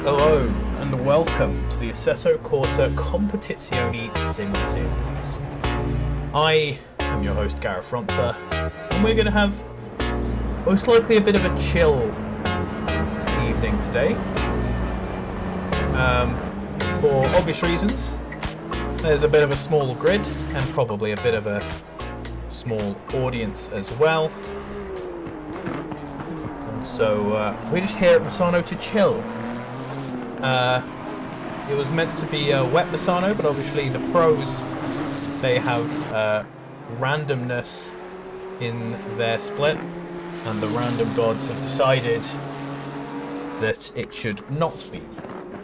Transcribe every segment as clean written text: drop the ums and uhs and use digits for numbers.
Hello and welcome to the Assetto Corsa Competizione Sim Series. I am your host Gareth Frontfer, and we're going to have most likely a bit of a chill evening today. For obvious reasons, there's a bit of a small grid and probably a bit of a small audience as well. And so we're just here at Misano to chill. It was meant to be a wet Misano, but obviously the pros, they have randomness in their split, and the random gods have decided that it should not be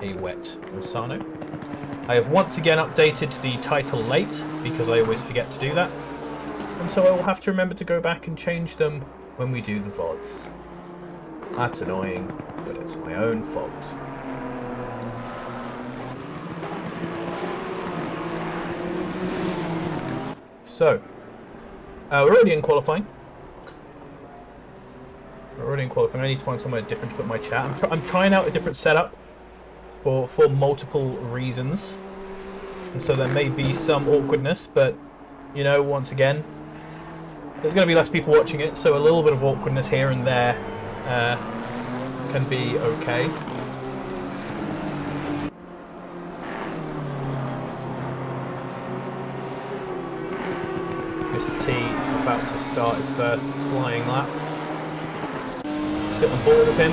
a wet Misano. I have once again updated the title late, because I always forget to do that, and so I will have to remember to go back and change them when we do the VODs. That's annoying, but it's my own fault. So, we're already in qualifying. I need to find somewhere different to put my chat. I'm trying out a different setup for multiple reasons. And so there may be some awkwardness, but, you know, once again, there's going to be less people watching it, so a little bit of awkwardness here and there can be okay. Mr. T about to start his first flying lap. Sit on board with him.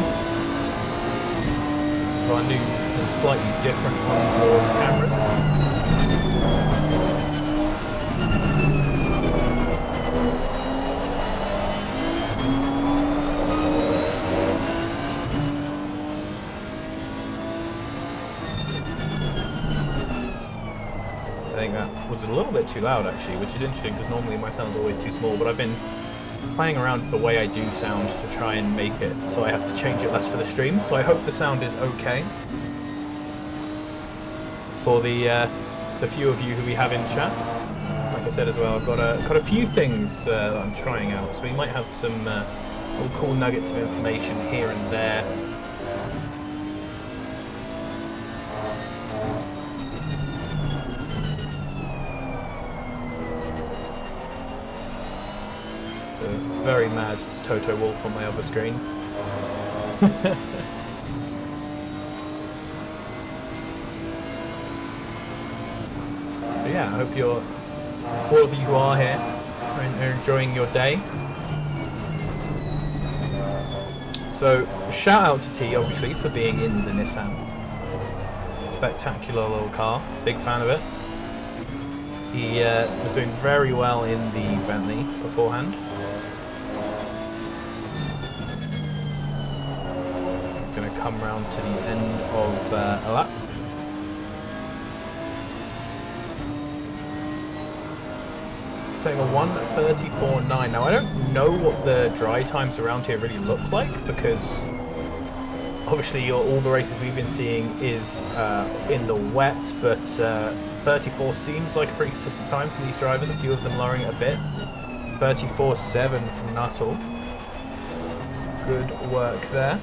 For our new and slightly different on-board cameras. I think that was a little bit too loud actually, which is interesting because normally my sound's always too small, but I've been playing around with the way I do sound to try and make it so I have to change it less for the stream, so I hope the sound is okay for the few of you who we have in chat. Like I said as well, I've got a few things that I'm trying out, so we might have some little cool nuggets of information here and there. Very mad Toto Wolf on my other screen. But yeah, I hope all of you who are here are enjoying your day. So shout out to T obviously for being in the Nissan. Spectacular little car, big fan of it. He was doing very well in the Bentley beforehand. Going to come round to the end of a lap. Saying a 1:34.9. Now I don't know what the dry times around here really look like, because obviously all the races we've been seeing is in the wet, but 34 seems like a pretty consistent time from these drivers, a few of them lowering it a bit. 34.7 from Nuttall. Good work there.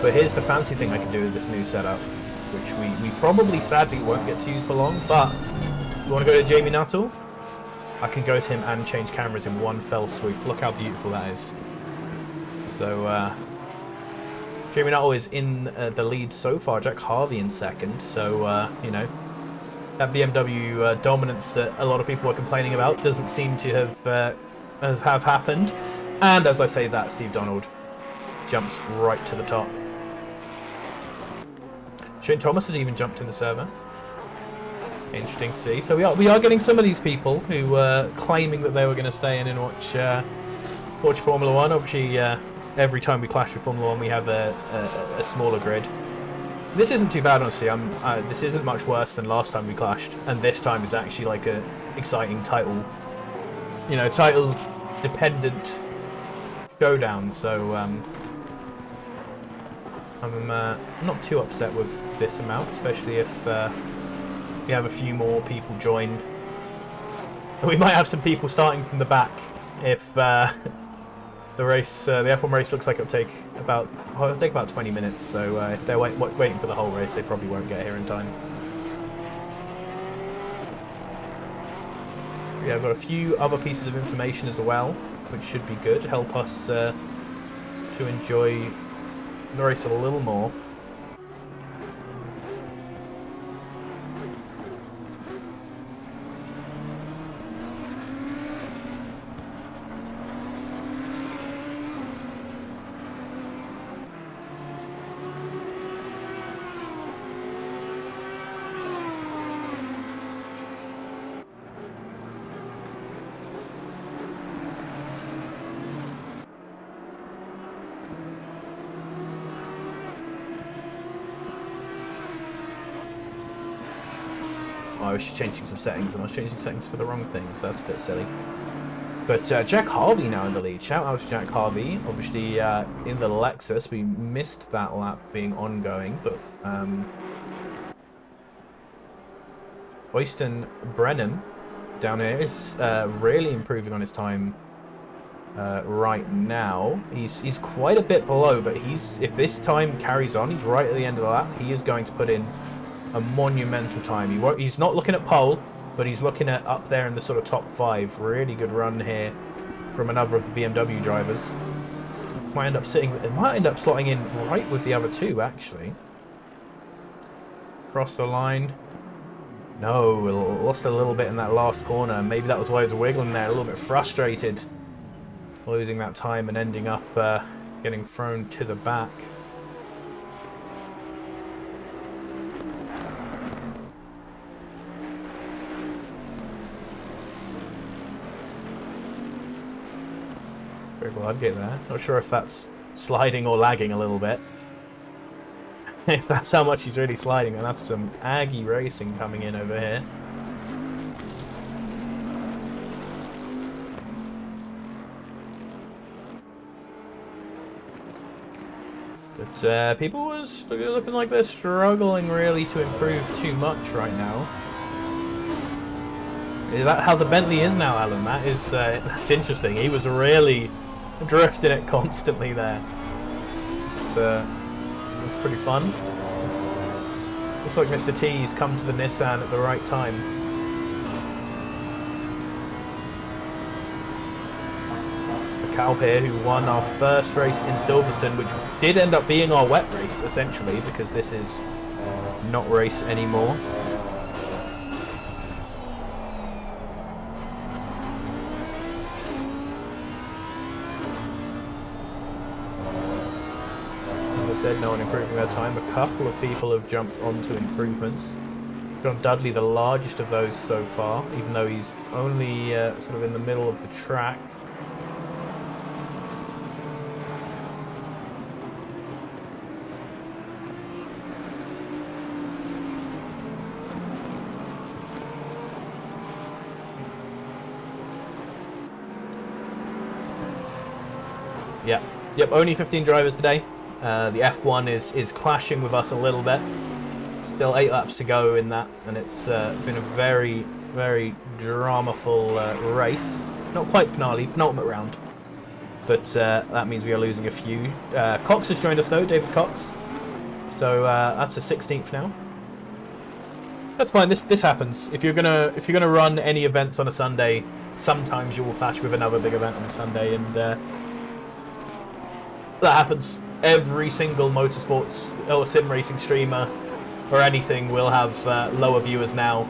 But here's the fancy thing I can do with this new setup, which we probably sadly won't get to use for long, but you want to go to Jamie Nuttall? I can go to him and change cameras in one fell swoop. Look how beautiful that is. So, Jamie Nuttall is in the lead so far, Jack Harvey in second, so, you know, that BMW dominance that a lot of people are complaining about doesn't seem to have happened. And as I say that, Steve Donald jumps right to the top. Shane Thomas has even jumped in the server. Interesting to see. So we are getting some of these people who were claiming that they were going to stay in and watch Formula One. Obviously, every time we clash with Formula One, we have a smaller grid. This isn't too bad, honestly. This isn't much worse than last time we clashed, and this time is actually like a exciting title, title dependent showdown, so I'm not too upset with this amount, especially if we have a few more people joined. We might have some people starting from the back if the race, the F1 race looks like it'll take about 20 minutes. So if they're waiting for the whole race, they probably won't get here in time. Yeah, I've got a few other pieces of information as well, which should be good, help us to enjoy the race a little more. I was changing some settings, and I was changing settings for the wrong thing, so that's a bit silly. But Jack Harvey now in the lead. Shout out to Jack Harvey. Obviously, in the Lexus, we missed that lap being ongoing, but Oyston Brennan down here is really improving on his time right now. He's quite a bit below, but if this time carries on, he's right at the end of the lap. He is going to put in a monumental time. He's not looking at pole, but he's looking at up there in the sort of top 5. Really good run here from another of the BMW drivers. It might end up slotting in right with the other two, actually. Cross the line. No, lost a little bit in that last corner. Maybe that was why he was wiggling there, a little bit frustrated, losing that time and ending up getting thrown to the back. Very well, I'd get there. Not sure if that's sliding or lagging a little bit. If that's how much he's really sliding, then that's some Aggie racing coming in over here. But people are looking like they're struggling really to improve too much right now. Is that how the Bentley is now, Alan? That's interesting. He was really drifting it constantly there. It's pretty fun. Looks like Mr. T's come to the Nissan at the right time. So Calp here, who won our first race in Silverstone, which did end up being our wet race, essentially, because this is not race anymore. Said no one improving their time. A couple of people have jumped onto improvements. John Dudley, the largest of those so far, even though he's only sort of in the middle of the track. Yep, only 15 drivers today. The F1 is clashing with us a little bit. Still 8 laps to go in that, and it's been a very, very drama-full race. Not quite finale, penultimate round. But that means we are losing a few. Cox has joined us though, David Cox. So that's a 16th now. That's fine. This happens. If you're gonna run any events on a Sunday, sometimes you will clash with another big event on a Sunday, and that happens. Every single motorsports or sim racing streamer or anything will have lower viewers now,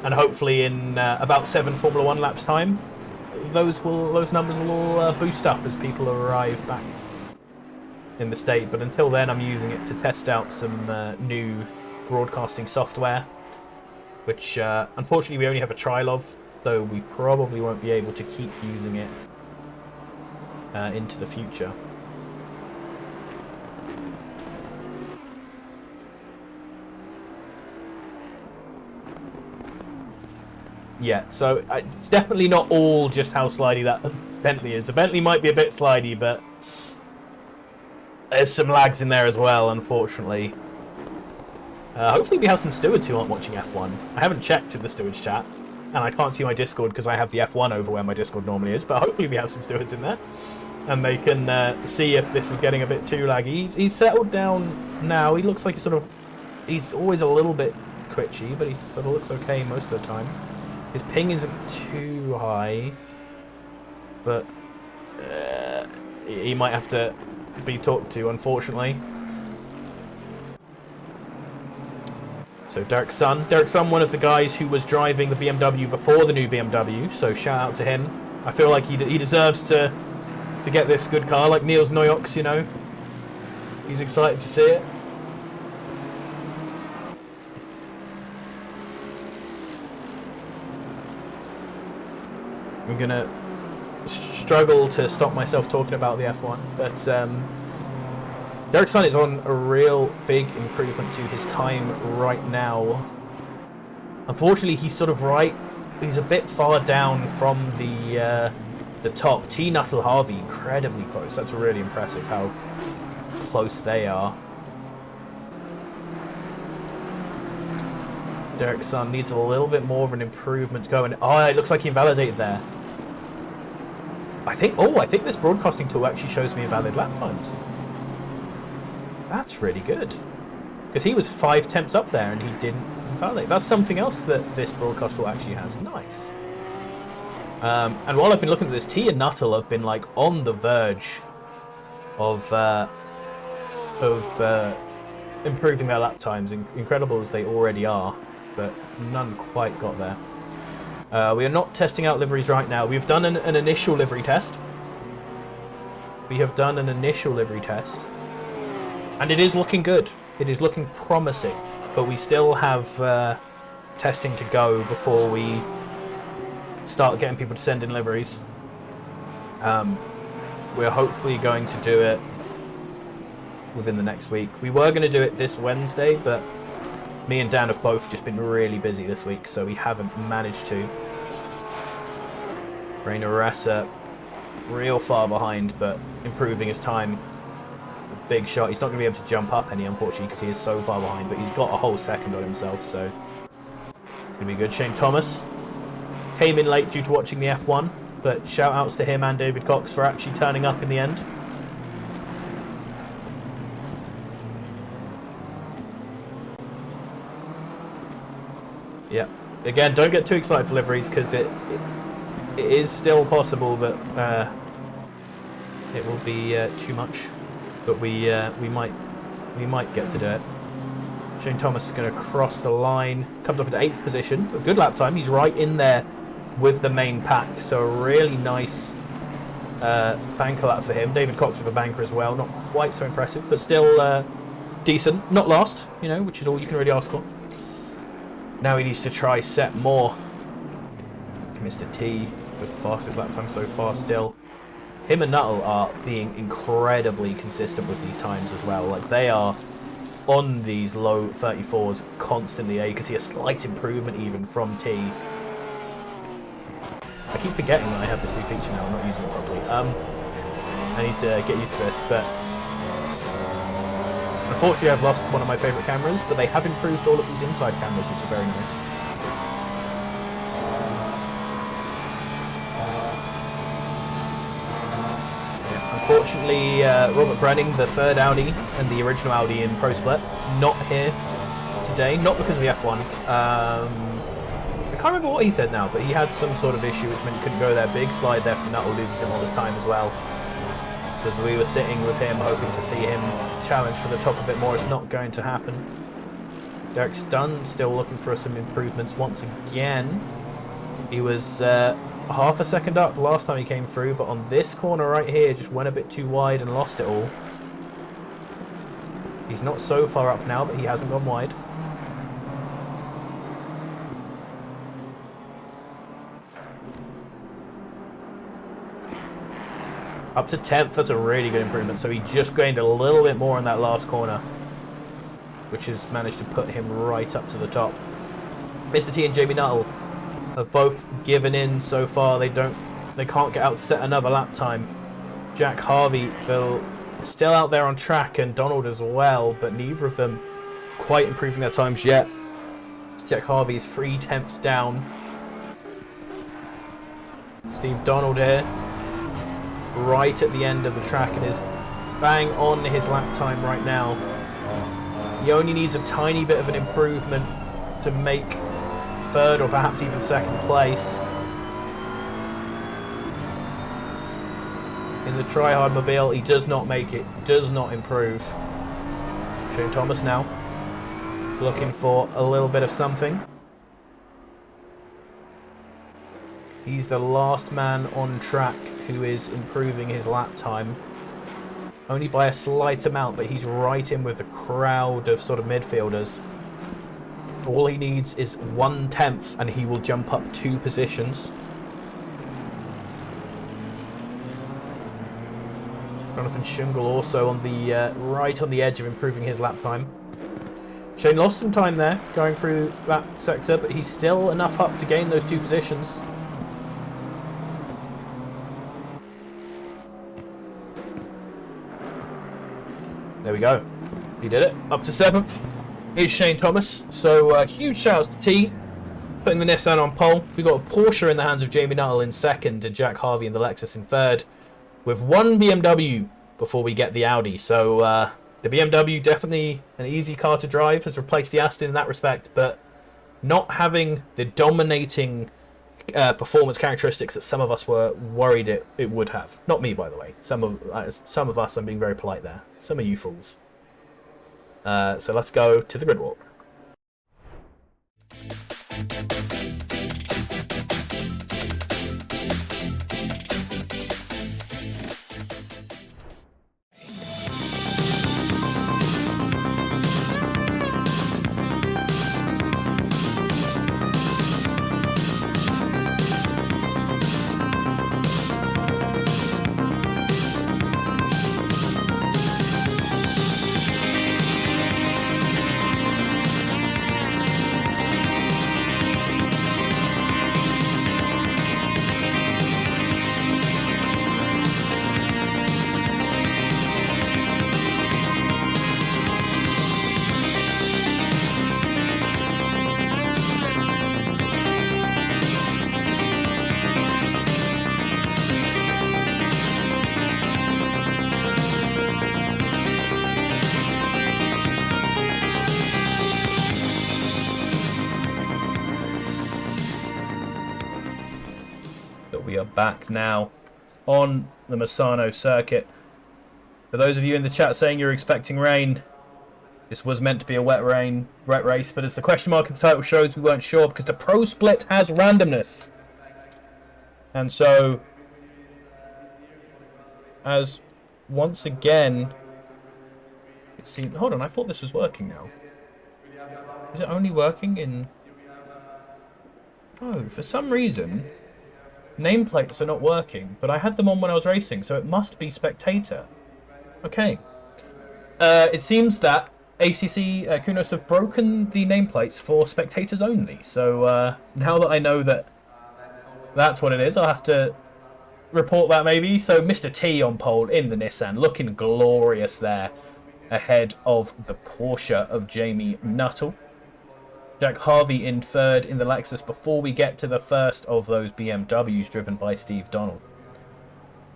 and hopefully in about 7 Formula 1 laps time, those numbers will all boost up as people arrive back in the state. But until then, I'm using it to test out some new broadcasting software, which unfortunately we only have a trial of, so we probably won't be able to keep using it into the future. yet. So it's definitely not all just how slidey that Bentley is. The Bentley might be a bit slidey, but there's some lags in there as well, unfortunately. Hopefully we have some stewards who aren't watching F1. I haven't checked in the stewards chat, and I can't see my Discord because I have the F1 over where my Discord normally is, but hopefully we have some stewards in there, and they can see if this is getting a bit too laggy. He's settled down now. He looks like he's always a little bit twitchy, but he sort of looks okay most of the time. His ping isn't too high, but he might have to be talked to, unfortunately. So Derek Sun, one of the guys who was driving the BMW before the new BMW, so shout out to him. I feel like he deserves to get this good car, like Niels Noyox, you know. He's excited to see it. I'm gonna struggle to stop myself talking about the F1, but Derek Sun is on a real big improvement to his time right now. Unfortunately, he's sort of he's a bit far down from the top. T. Nuttall Harvey, incredibly close. That's really impressive how close they are. Derek Sun needs a little bit more of an improvement going. Oh, it looks like he invalidated there. I think this broadcasting tool actually shows me invalid lap times. That's really good. Because he was 5 tenths up there and he didn't invalidate. That's something else that this broadcast tool actually has. Nice. And while I've been looking at this, T and Nuttall have been like on the verge of improving their lap times, incredible as they already are, but none quite got there. We are not testing out liveries right now. We've done an initial livery test. And it is looking good. It is looking promising. But we still have testing to go before we start getting people to send in liveries. We're hopefully going to do it within the next week. We were going to do it this Wednesday, but me and Dan have both just been really busy this week, so we haven't managed to. Rainer Ressa, real far behind, but improving his time. A big shot. He's not going to be able to jump up any, unfortunately, because he is so far behind, but he's got a whole second on himself, so it's going to be good. Shane Thomas came in late due to watching the F1, but shout outs to him and David Cox for actually turning up in the end. Yeah, again, don't get too excited for liveries because it is still possible that it will be too much, but we might get to do it. Shane Thomas is going to cross the line, comes up into 8th position, a good lap time. He's right in there with the main pack, so a really nice banker lap for him. David Cox with a banker as well, not quite so impressive, but still decent. Not last, you know, which is all you can really ask for. Now he needs to try set more. Mr. T with the fastest lap time so far still. Him and Nuttall are being incredibly consistent with these times as well. Like, they are on these low 34s constantly. You can see a slight improvement even from T. I keep forgetting that I have this new feature now. I'm not using it properly. I need to get used to this, but unfortunately I've lost one of my favourite cameras, but they have improved all of these inside cameras, which are very nice. Yeah, unfortunately, Robert Brenning, the third Audi and the original Audi in Pro Split, not here today, not because of the F1. I can't remember what he said now, but he had some sort of issue which meant he couldn't go there. Big slide there from Nuttall, loses him all his time as well. Because we were sitting with him, hoping to see him challenge for the top a bit more. It's not going to happen. Derek Dunn still looking for some improvements once again. He was half a second up last time he came through, but on this corner right here, just went a bit too wide and lost it all. He's not so far up now, but he hasn't gone wide. Up to 10th, that's a really good improvement. So he just gained a little bit more in that last corner, which has managed to put him right up to the top. Mr. T and Jamie Nuttall have both given in so far. They can't get out to set another lap time. Jack Harvey still out there on track, and Donald as well, but neither of them quite improving their times yet. Jack Harvey is 3 tenths down. Steve Donald here, right at the end of the track, and is bang on his lap time right now. He only needs a tiny bit of an improvement to make third or perhaps even second place. In the try-hard mobile, he does not make it, does not improve. Shane Thomas now looking for a little bit of something. He's the last man on track who is improving his lap time. Only by a slight amount, but he's right in with the crowd of sort of midfielders. All he needs is 1/10 and he will jump up 2 positions. Jonathan Schungel also on the right on the edge of improving his lap time. Shane lost some time there going through that sector, but he's still enough up to gain those 2 positions. There we go. He did it. Up to 7th is Shane Thomas. So huge shout outs to T, putting the Nissan on pole. We've got a Porsche in the hands of Jamie Nuttall in 2nd and Jack Harvey in the Lexus in 3rd, with 1 BMW before we get the Audi. So the BMW, definitely an easy car to drive, has replaced the Aston in that respect, but not having the dominating performance characteristics that some of us were worried it would have. Not me, by the way. Some of us, I'm being very polite there. Some of you fools. So let's go to the grid walk. We are back now on the Misano circuit. For those of you in the chat saying you're expecting rain, this was meant to be a wet race, but as the question mark in the title shows, we weren't sure because the pro split has randomness. And so, as once again, it seemed... Hold on, I thought this was working now. Is it only working in... Oh, for some reason... nameplates are not working, but I had them on when I was racing, so it must be spectator. Okay. It seems that ACC Kunos have broken the nameplates for spectators only. So now that I know that that's what it is, I'll have to report that maybe. So Mr. T on pole in the Nissan, looking glorious there, ahead of the Porsche of Jamie Nuttall. Jack Harvey in 3rd in the Lexus before we get to the first of those BMWs driven by Steve Donald.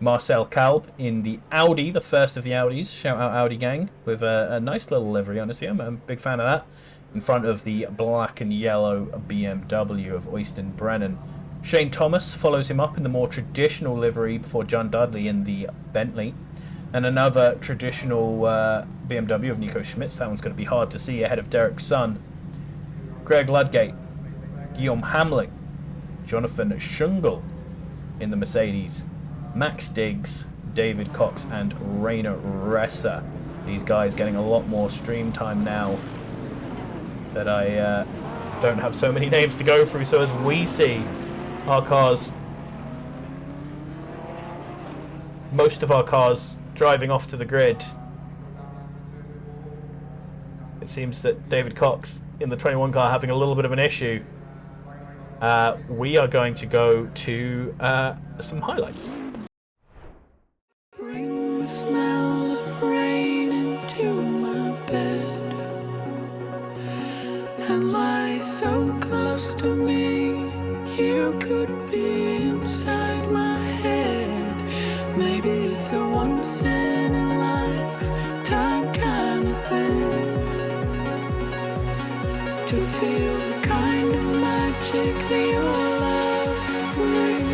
Marcel Kalb in the Audi, the first of the Audis. Shout out Audi gang, with a nice little livery, honestly. I'm a big fan of that. In front of the black and yellow BMW of Oyston Brennan. Shane Thomas follows him up in the more traditional livery before John Dudley in the Bentley. And another traditional BMW of Nico Schmitz. That one's going to be hard to see ahead of Derek Sun. Greg Ludgate, Guillaume Hamling, Jonathan Schungel in the Mercedes, Max Diggs, David Cox and Rainer Resser. These guys getting a lot more stream time now that I don't have so many names to go through. So as we see our cars, most of our cars driving off to the grid, it seems that David Cox in the 21 car having a little bit of an issue. we are going to go to some highlights. Bring the smell of rain into my bed and lie so close to me. You could be inside my head. Maybe it's a once in a lifetime kind of thing to feel the kind of magic that your love brings.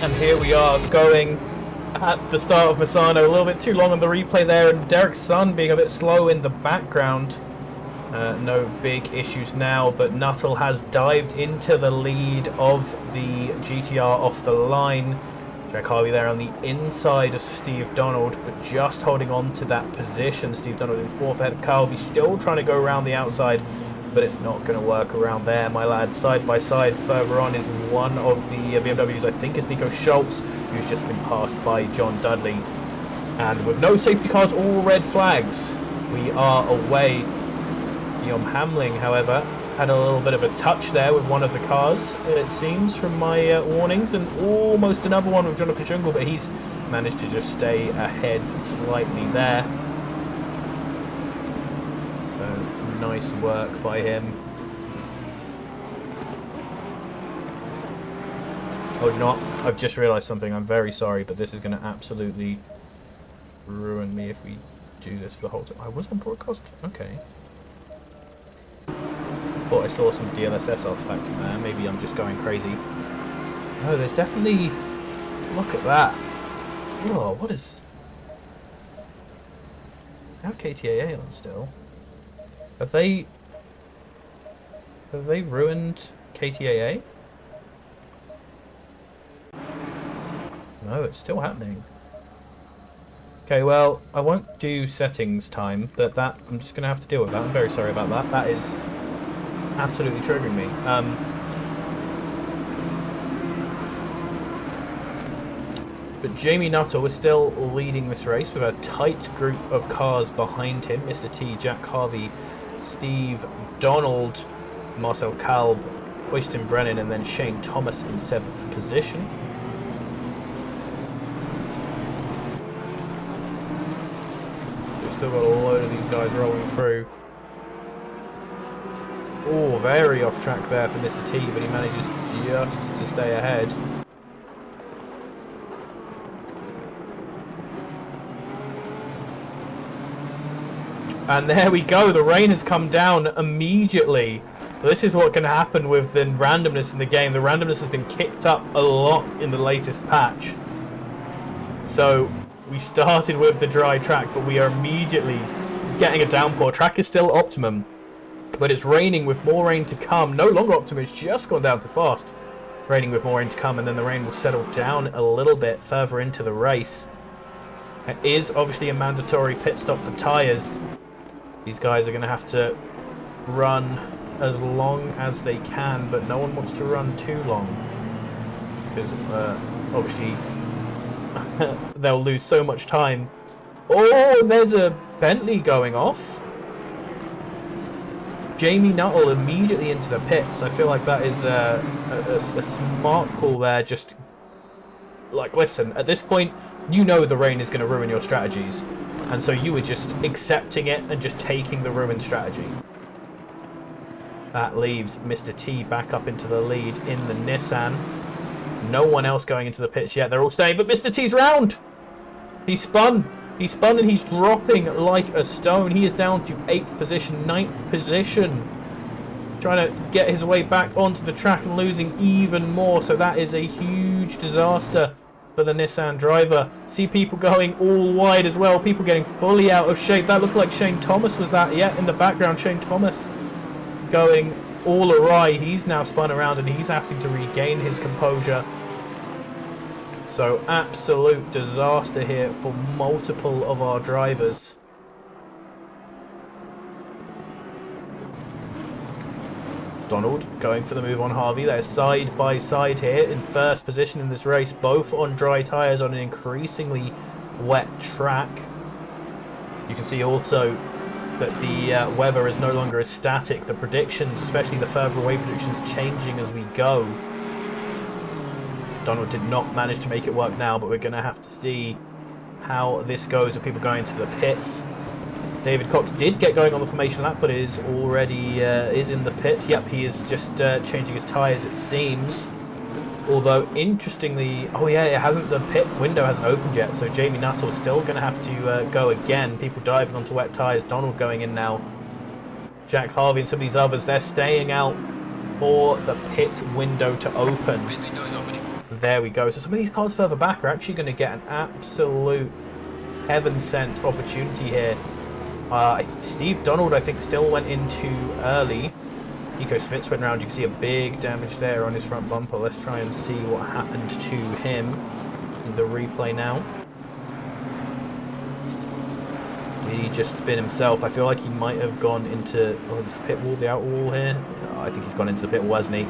And here we are going at the start of Misano, a little bit too long on the replay there, and Derek's son being a bit slow in the background. No big issues now, but Nuttall has dived into the lead of the GTR off the line. Jack Harvey there on the inside of Steve Donald, but just holding on to that position. Steve Donald in fourth ahead of Carlby, still trying to go around the outside, but it's not going to work around there, my lad. Side by side, further on is one of the BMWs, I think is Nico Schultz, who's just been passed by John Dudley. And with no safety cars or red flags, we are away. Guillaume Hamling, however, had a little bit of a touch there with one of the cars, it seems, from my warnings, and almost another one with Jonathan Schungel, but he's managed to just stay ahead slightly there. So, nice work by him. Oh, you know what? I've just realised something. I'm very sorry, but this is going to absolutely ruin me if we do this for the whole time. I was on broadcast? Okay. Thought I saw some DLSS artifacting there. Maybe I'm just going crazy. No, there's definitely... Look at that. Whoa, what is... I have KTAA on still. Have they ruined KTAA? No, it's still happening. Okay, well, I won't do settings time, but that I'm just going to have to deal with that. I'm very sorry about that. That is absolutely triggering me. But Jamie Nuttall is still leading this race with a tight group of cars behind him. Mr. T, Jack Harvey, Steve Donald, Marcel Kalb, Oyston Brennan, and then Shane Thomas in 7th position. We've still got a load of these guys rolling through. Oh, very off track there for Mr. T, but he manages just to stay ahead. And there we go. The rain has come down immediately. This is what can happen with the randomness in the game. The randomness has been kicked up a lot in the latest patch. So we started with the dry track, but we are immediately getting a downpour. Track is still optimum, but it's raining with more rain to come. No longer optimum, it's just gone down to fast. Raining with more rain to come, and then the rain will settle down a little bit further into the race. It is obviously a mandatory pit stop for tyres. These guys are going to have to run as long as they can, but no one wants to run too long, because obviously they'll lose so much time. Oh, and there's a Bentley going off. Jamie Nuttall immediately into the pits. I feel like that is a smart call there. Just like, listen, at this point, you know the rain is going to ruin your strategies, and so you were just accepting it and just taking the ruined strategy. That leaves Mr. T back up into the lead in the Nissan. No one else going into the pits yet. They're all staying, but Mr. T's round. He spun. He spun and he's dropping like a stone. He is down to 8th position, 9th position. Trying to get his way back onto the track and losing even more. So that is a huge disaster for the Nissan driver. See people going all wide as well. People getting fully out of shape. That looked like Shane Thomas was that. Yeah, in the background, Shane Thomas going all awry. He's now spun around and he's having to regain his composure. So absolute disaster here for multiple of our drivers. Donald going for the move on Harvey. They're side by side here in first position in this race, both on dry tyres on an increasingly wet track. You can see also that the weather is no longer as static. The predictions, especially the further away predictions, changing as we go. Donald did not manage to make it work now, but we're going to have to see how this goes with people going to the pits. David Cox did get going on the formation lap, but is already is in the pits. Yep, he is just changing his tyres, it seems. Although, interestingly, oh yeah, it hasn't. The pit window hasn't opened yet, so Jamie Nuttall still going to have to go again. People diving onto wet tyres. Donald going in now. Jack Harvey and some of these others, they're staying out for the pit window to open. Pit window is opening. There we go. So some of these cars further back are actually going to get an absolute heaven-sent opportunity here. Steve Donald, I think, still went in too early. Nico Smits went around. You can see a big damage there on his front bumper. Let's try and see what happened to him in the replay now. He just spin himself. I feel like he might have gone into this pit wall, the outer wall here. I think he's gone into the pit wall, hasn't he?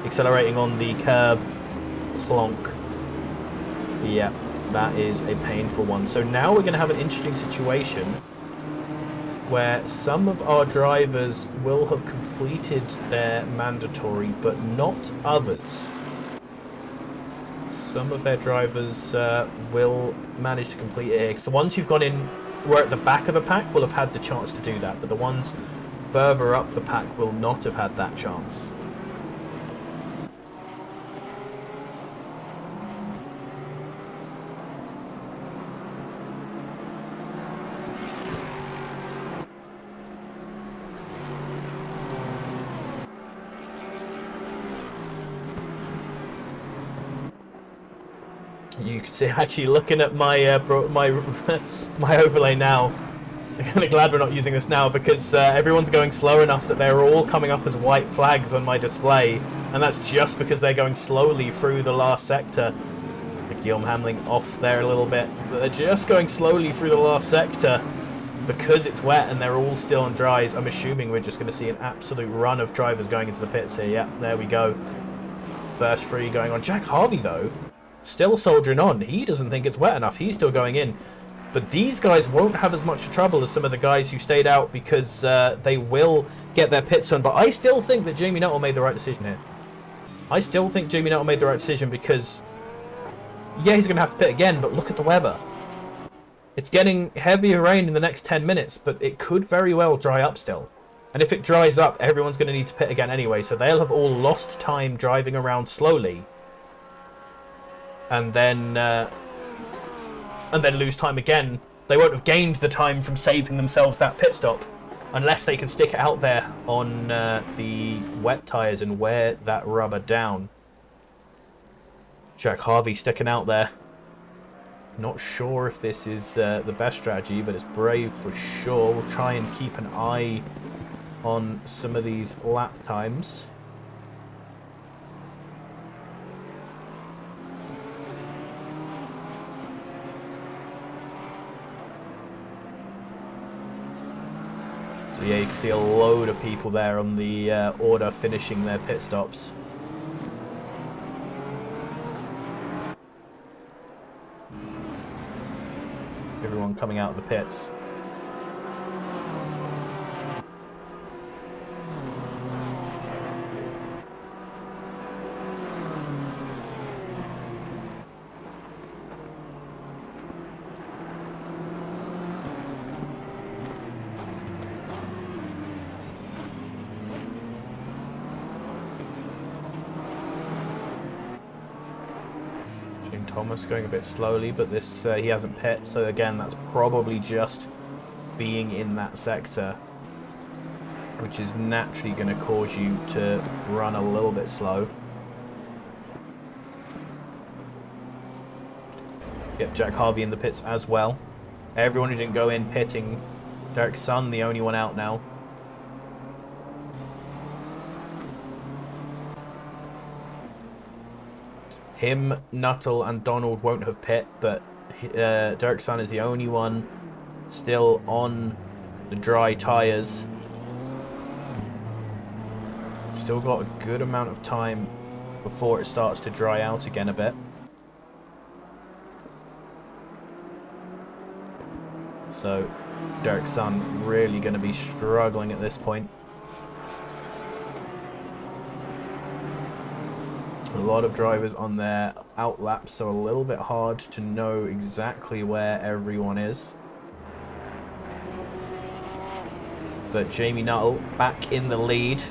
Accelerating on the curb. Plonk. Yeah, that is a painful one. So now we're going to have an interesting situation where some of our drivers will have completed their mandatory, but not others. Some of their drivers will manage to complete it here, because the ones who've gone in, were at the back of the pack, will have had the chance to do that, but the ones further up the pack will not have had that chance. You can see, actually, looking at my my overlay now, I'm kind of glad we're not using this now, because everyone's going slow enough that they're all coming up as white flags on my display, and that's just because they're going slowly through the last sector. Guillaume Hamling off there a little bit, but they're just going slowly through the last sector because it's wet and they're all still on dries. I'm assuming we're just going to see an absolute run of drivers going into the pits here. Yeah, there we go. First three going on. Jack Harvey, though, still soldiering on. He doesn't think it's wet enough. He's still going in. But these guys won't have as much trouble as some of the guys who stayed out, because they will get their pits done. But I still think that Jamie Nuttall made the right decision here. I still think Jamie Nuttall made the right decision, because, yeah, he's going to have to pit again, but look at the weather. It's getting heavier rain in the next 10 minutes, but it could very well dry up still. And if it dries up, everyone's going to need to pit again anyway, so they'll have all lost time driving around slowly. And then lose time again they won't have gained the time from saving themselves that pit stop unless they can stick it out there on the wet tyres and wear that rubber down. Jack Harvey sticking out there. Not sure if this is the best strategy, but it's brave for sure. We'll try and keep an eye on some of these lap times. So yeah, you can see a load of people there on the order finishing their pit stops. Everyone coming out of the pits. Thomas going a bit slowly, but this he hasn't pit, so again that's probably just being in that sector, which is naturally going to cause you to run a little bit slow. Yep, Jack Harvey in the pits as well. Everyone who didn't go in pitting. Derek's son, the only one out now. Him, Nuttall and Donald won't have pit, but Derek's son is the only one still on the dry tyres. Still got a good amount of time before it starts to dry out again a bit. So Derek's son really going to be struggling at this point. A lot of drivers on their outlaps, so a little bit hard to know exactly where everyone is. But Jamie Nuttall back in the lead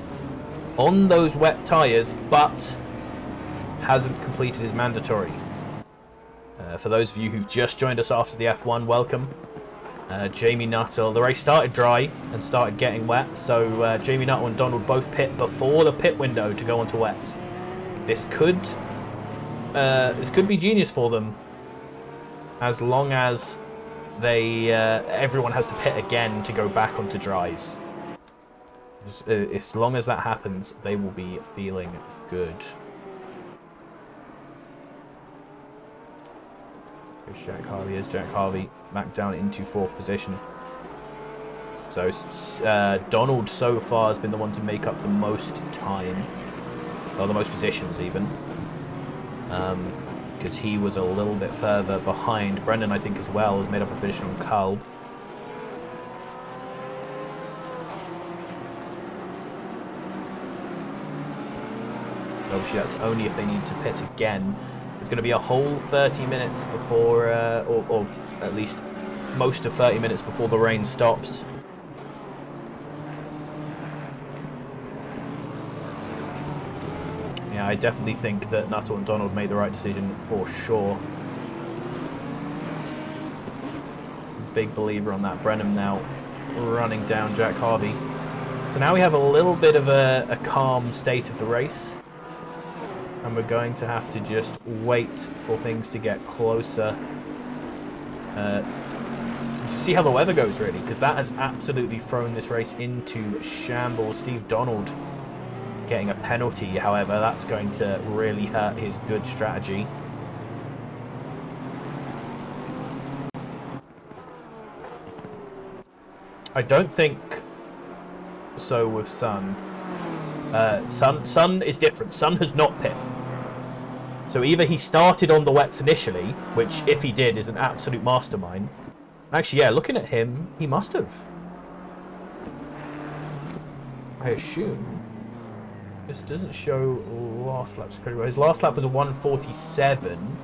on those wet tyres, but hasn't completed his mandatory. For those of you who've just joined us after the F1, welcome. Jamie Nuttall, the race started dry and started getting wet, so Jamie Nuttall and Donald both pit before the pit window to go onto wet. This could be genius for them, as long as they everyone has to pit again to go back onto dries. As long as that happens, they will be feeling good. Here's Jack Harvey. Is Jack Harvey back down into 4th position? So Donald so far has been the one to make up the most time. Or the most positions even, because he was a little bit further behind. Brendan, I think, as well, has made up a position on Kalb. Obviously that's only if they need to pit again. It's going to be a whole 30 minutes before, or at least most of 30 minutes before the rain stops. I definitely think that Nuttall and Donald made the right decision for sure. Big believer on that. Brenham now running down Jack Harvey. So now we have a little bit of a calm state of the race. And we're going to have to just wait for things to get closer. To see how the weather goes, really, because that has absolutely thrown this race into shambles. Steve Donald getting a penalty, however, that's going to really hurt his good strategy. I don't think so with Sun. Sun is different. Sun has not pit. So either he started on the wets initially, which if he did is an absolute mastermind. Actually, yeah, looking at him, he must have. I assume. This doesn't show last laps. His last lap was a 1:47.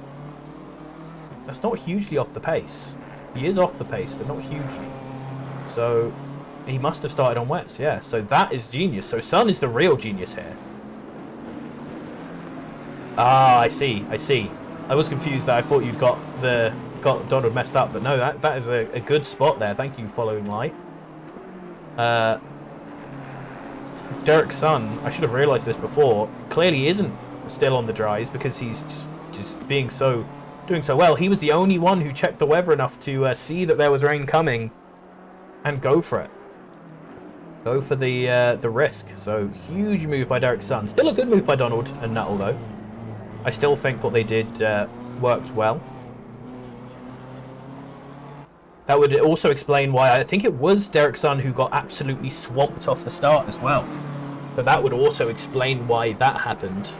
That's not hugely off the pace. He is off the pace, but not hugely. So he must have started on wets, yeah. So that is genius. So Sun is the real genius here. Ah, I see. I was confused there. I thought you'd got the got Donald messed up, but no, that is a good spot there. Thank you, Following Light. Derek's son, I should have realised this before, clearly isn't still on the dries because he's just doing so well. He was the only one who checked the weather enough to see that there was rain coming and go for it. Go for the risk. So huge move by Derek's son. Still a good move by Donald and Nuttall though. I still think what they did worked well. That would also explain why I think it was Derek's son who got absolutely swamped off the start as well. But that would also explain why that happened.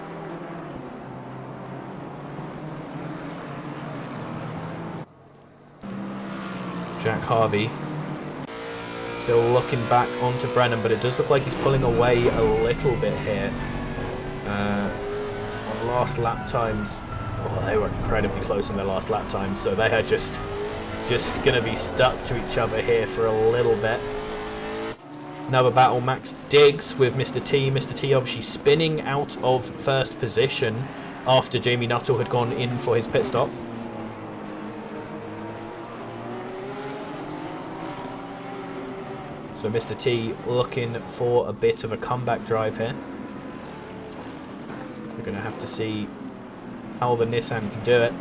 Jack Harvey still looking back onto Brennan, but it does look like he's pulling away a little bit here. On last lap times, oh, they were incredibly close on their last lap times, so they are just going to be stuck to each other here for a little bit. Another battle, Max Diggs with Mr. T. Mr. T obviously spinning out of first position after Jamie Nuttall had gone in for his pit stop. So Mr. T looking for a bit of a comeback drive here. We're going to have to see how the Nissan can do it.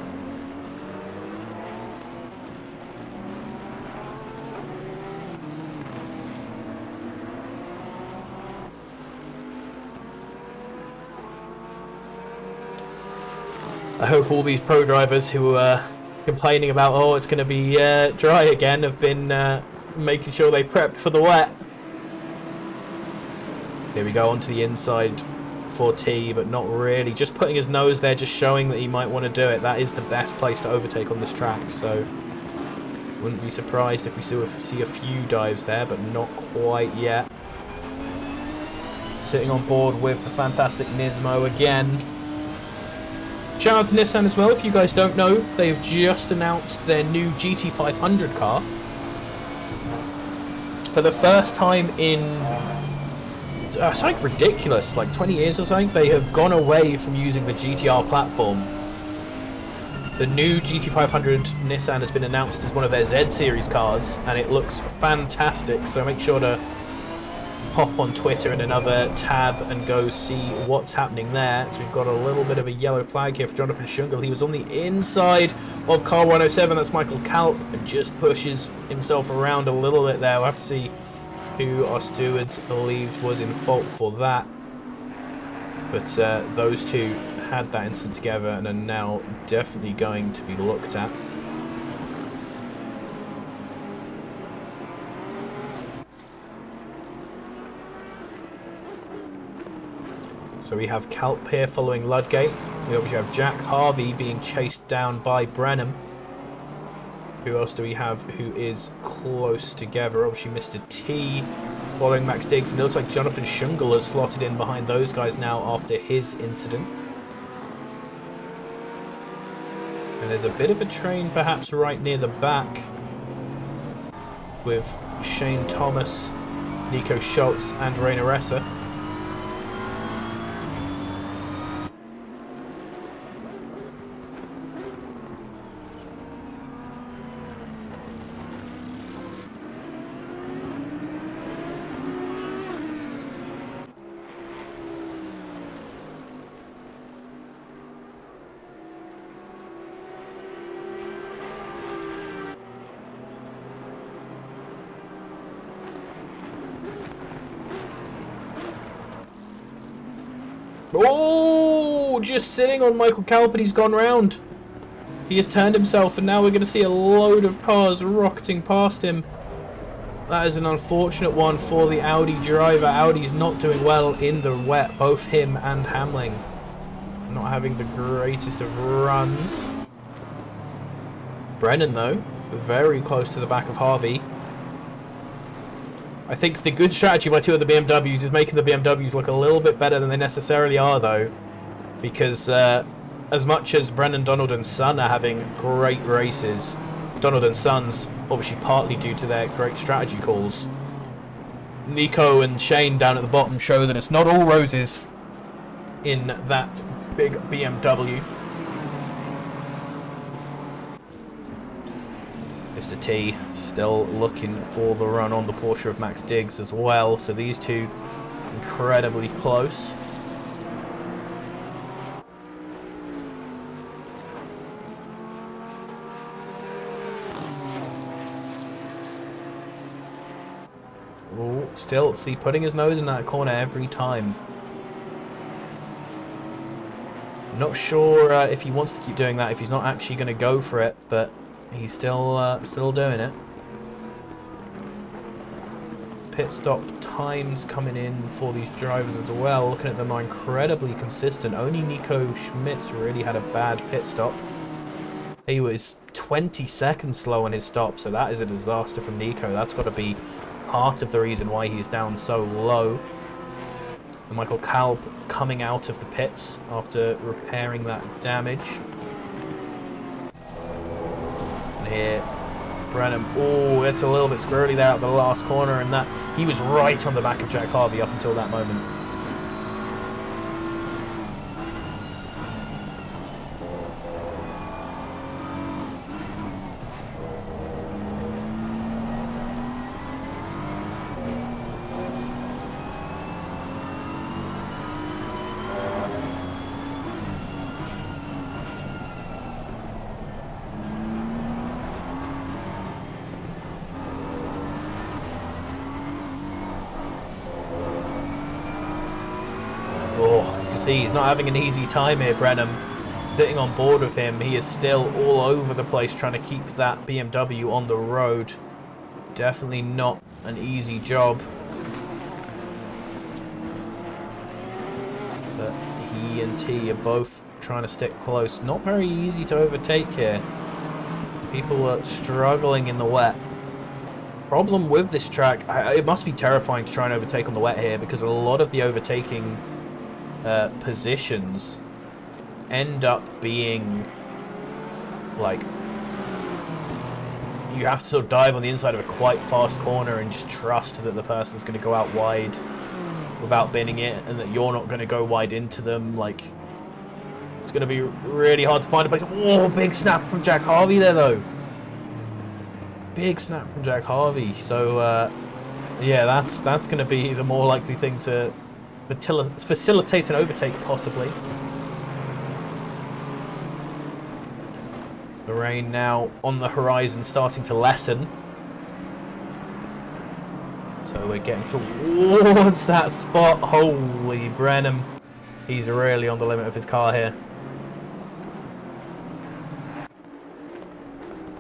I hope all these pro drivers who are complaining about, oh, it's going to be dry again, have been making sure they prepped for the wet. Here we go, onto the inside for T, but not really. Just putting his nose there, just showing that he might want to do it. That is the best place to overtake on this track, so wouldn't be surprised if we see a few dives there, but not quite yet. Sitting on board with the fantastic Nismo again. Shout out to Nissan as well. If you guys don't know, they've just announced their new GT500 car. For the first time in something ridiculous, like 20 years or something, they have gone away from using the GTR platform. The new GT500 Nissan has been announced as one of their Z series cars, and it looks fantastic, so make sure to pop on Twitter in another tab and go see what's happening there. So we've got a little bit of a yellow flag here for Jonathan Schungel. He was on the inside of car 107, that's Michael Kalp, and just pushes himself around a little bit there. We'll have to see who our stewards believed was in fault for that. But those two had that incident together and are now definitely going to be looked at. So we have Kalp here following Ludgate. We obviously have Jack Harvey being chased down by Brenham. Who else do we have who is close together? Obviously Mr. T following Max Diggs. And it looks like Jonathan Schungel has slotted in behind those guys now after his incident. And there's a bit of a train perhaps right near the back with Shane Thomas, Nico Schultz and Rainer Resser. Oh, just sitting on Michael Kalp, but he's gone round. He has turned himself, and now we're going to see a load of cars rocketing past him. That is an unfortunate one for the Audi driver. Audi's not doing well in the wet, both him and Hamling. Not having the greatest of runs. Brennan, though, very close to the back of Harvey. I think the good strategy by two of the BMWs is making the BMWs look a little bit better than they necessarily are, though. Because as much as Brennan, Donald and Son are having great races, Donald and Son's obviously partly due to their great strategy calls. Nico and Shane down at the bottom show that it's not all roses in that big BMW. Mr. T still looking for the run on the Porsche of Max Diggs as well. So these two incredibly close. Oh, still, see, putting his nose in that corner every time. Not sure if he wants to keep doing that, if he's not actually going to go for it, but he's still doing it. Pit stop times coming in for these drivers as well. Looking at them, are incredibly consistent. Only Nico Schmitz really had a bad pit stop. He was 20 seconds slow on his stop, so that is a disaster from Nico. That's got to be part of the reason why he's down so low. And Michael Kalb coming out of the pits after repairing that damage. And here, Brenham, oh, it's a little bit squirrely there at the last corner, and that he was right on the back of Jack Harvey up until that moment. Oh, you can see he's not having an easy time here, Brenham. Sitting on board with him, he is still all over the place trying to keep that BMW on the road. Definitely not an easy job. But he and T are both trying to stick close. Not very easy to overtake here. People are struggling in the wet. Problem with this track, it must be terrifying to try and overtake on the wet here, because a lot of the overtaking positions end up being like you have to sort of dive on the inside of a quite fast corner and just trust that the person's going to go out wide without binning it, and that you're not going to go wide into them. Like, it's going to be really hard to find a place. Oh, big snap from Jack Harvey there though. Big snap from Jack Harvey. So yeah, that's going to be the more likely thing to facilitate an overtake, possibly. The rain now on the horizon starting to lessen. So we're getting towards that spot. Holy Brenham. He's really on the limit of his car here.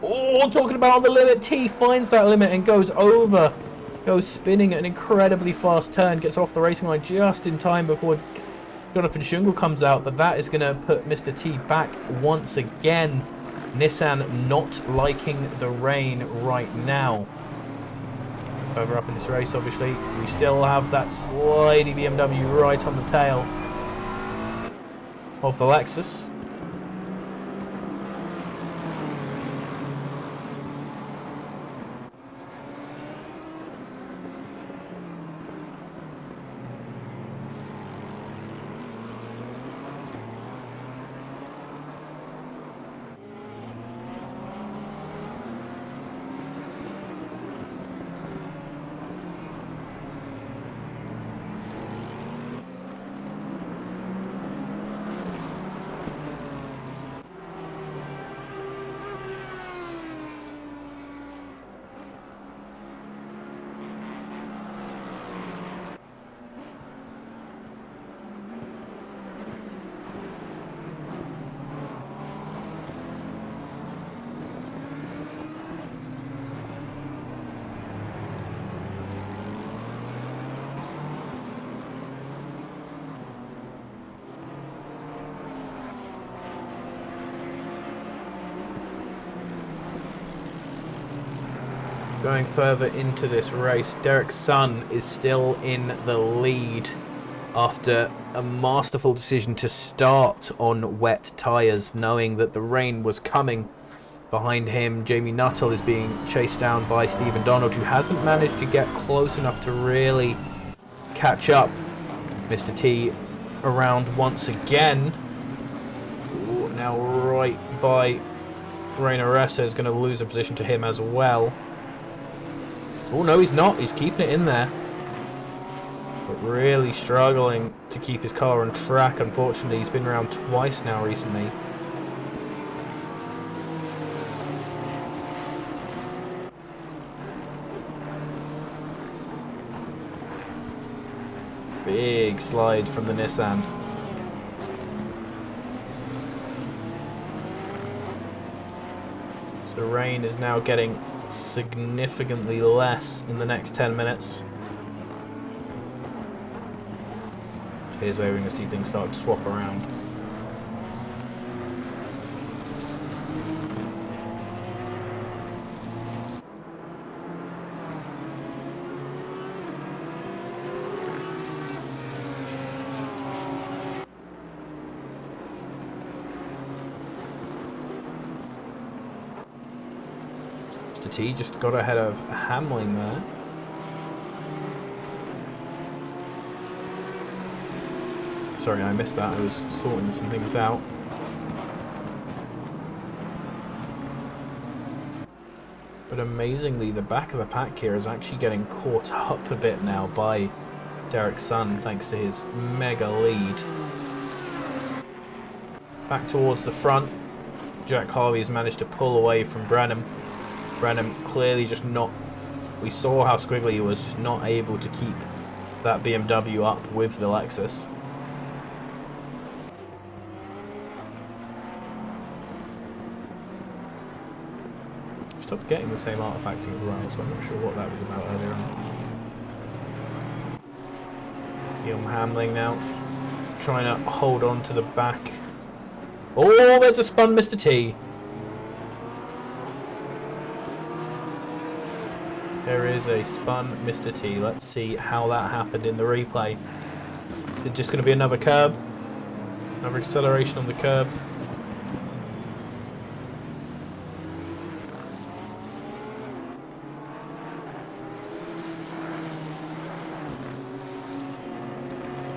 Oh, talking about on the limit. T finds that limit and goes over. Goes spinning at an incredibly fast turn. Gets off the racing line just in time before Jonathan Schungel comes out. But that is going to put Mr. T back once again. Nissan not liking the rain right now. Further up in this race, obviously, we still have that slidey BMW right on the tail of the Lexus. Going further into this race, Derek Sun is still in the lead after a masterful decision to start on wet tyres, knowing that the rain was coming. Behind him, Jamie Nuttall is being chased down by Stephen Donald, who hasn't managed to get close enough to really catch up. Mr. T around once again. Ooh, now right by Reina Ressa is going to lose a position to him as well. Oh, no, he's not. He's keeping it in there. But really struggling to keep his car on track, unfortunately. He's been around twice now recently. Big slide from the Nissan. So rain is now getting significantly less in the next 10 minutes. Here's where we're going to see things start to swap around. Mr. T just got ahead of Hamlin there. Sorry, I missed that. I was sorting some things out. But amazingly, the back of the pack here is actually getting caught up a bit now by Derek's son, thanks to his mega lead. Back towards the front, Jack Harvey has managed to pull away from Branham. Branham clearly just not... We saw how squiggly he was, just not able to keep that BMW up with the Lexus. Stopped getting the same artifacting as well, so I'm not sure what that was about earlier on. Guillaume Hamling now trying to hold on to the back. Oh, there's a spun Mr. T. There is a spun Mr. T. Let's see how that happened in the replay. Is it just going to be another curb? Another acceleration on the curb?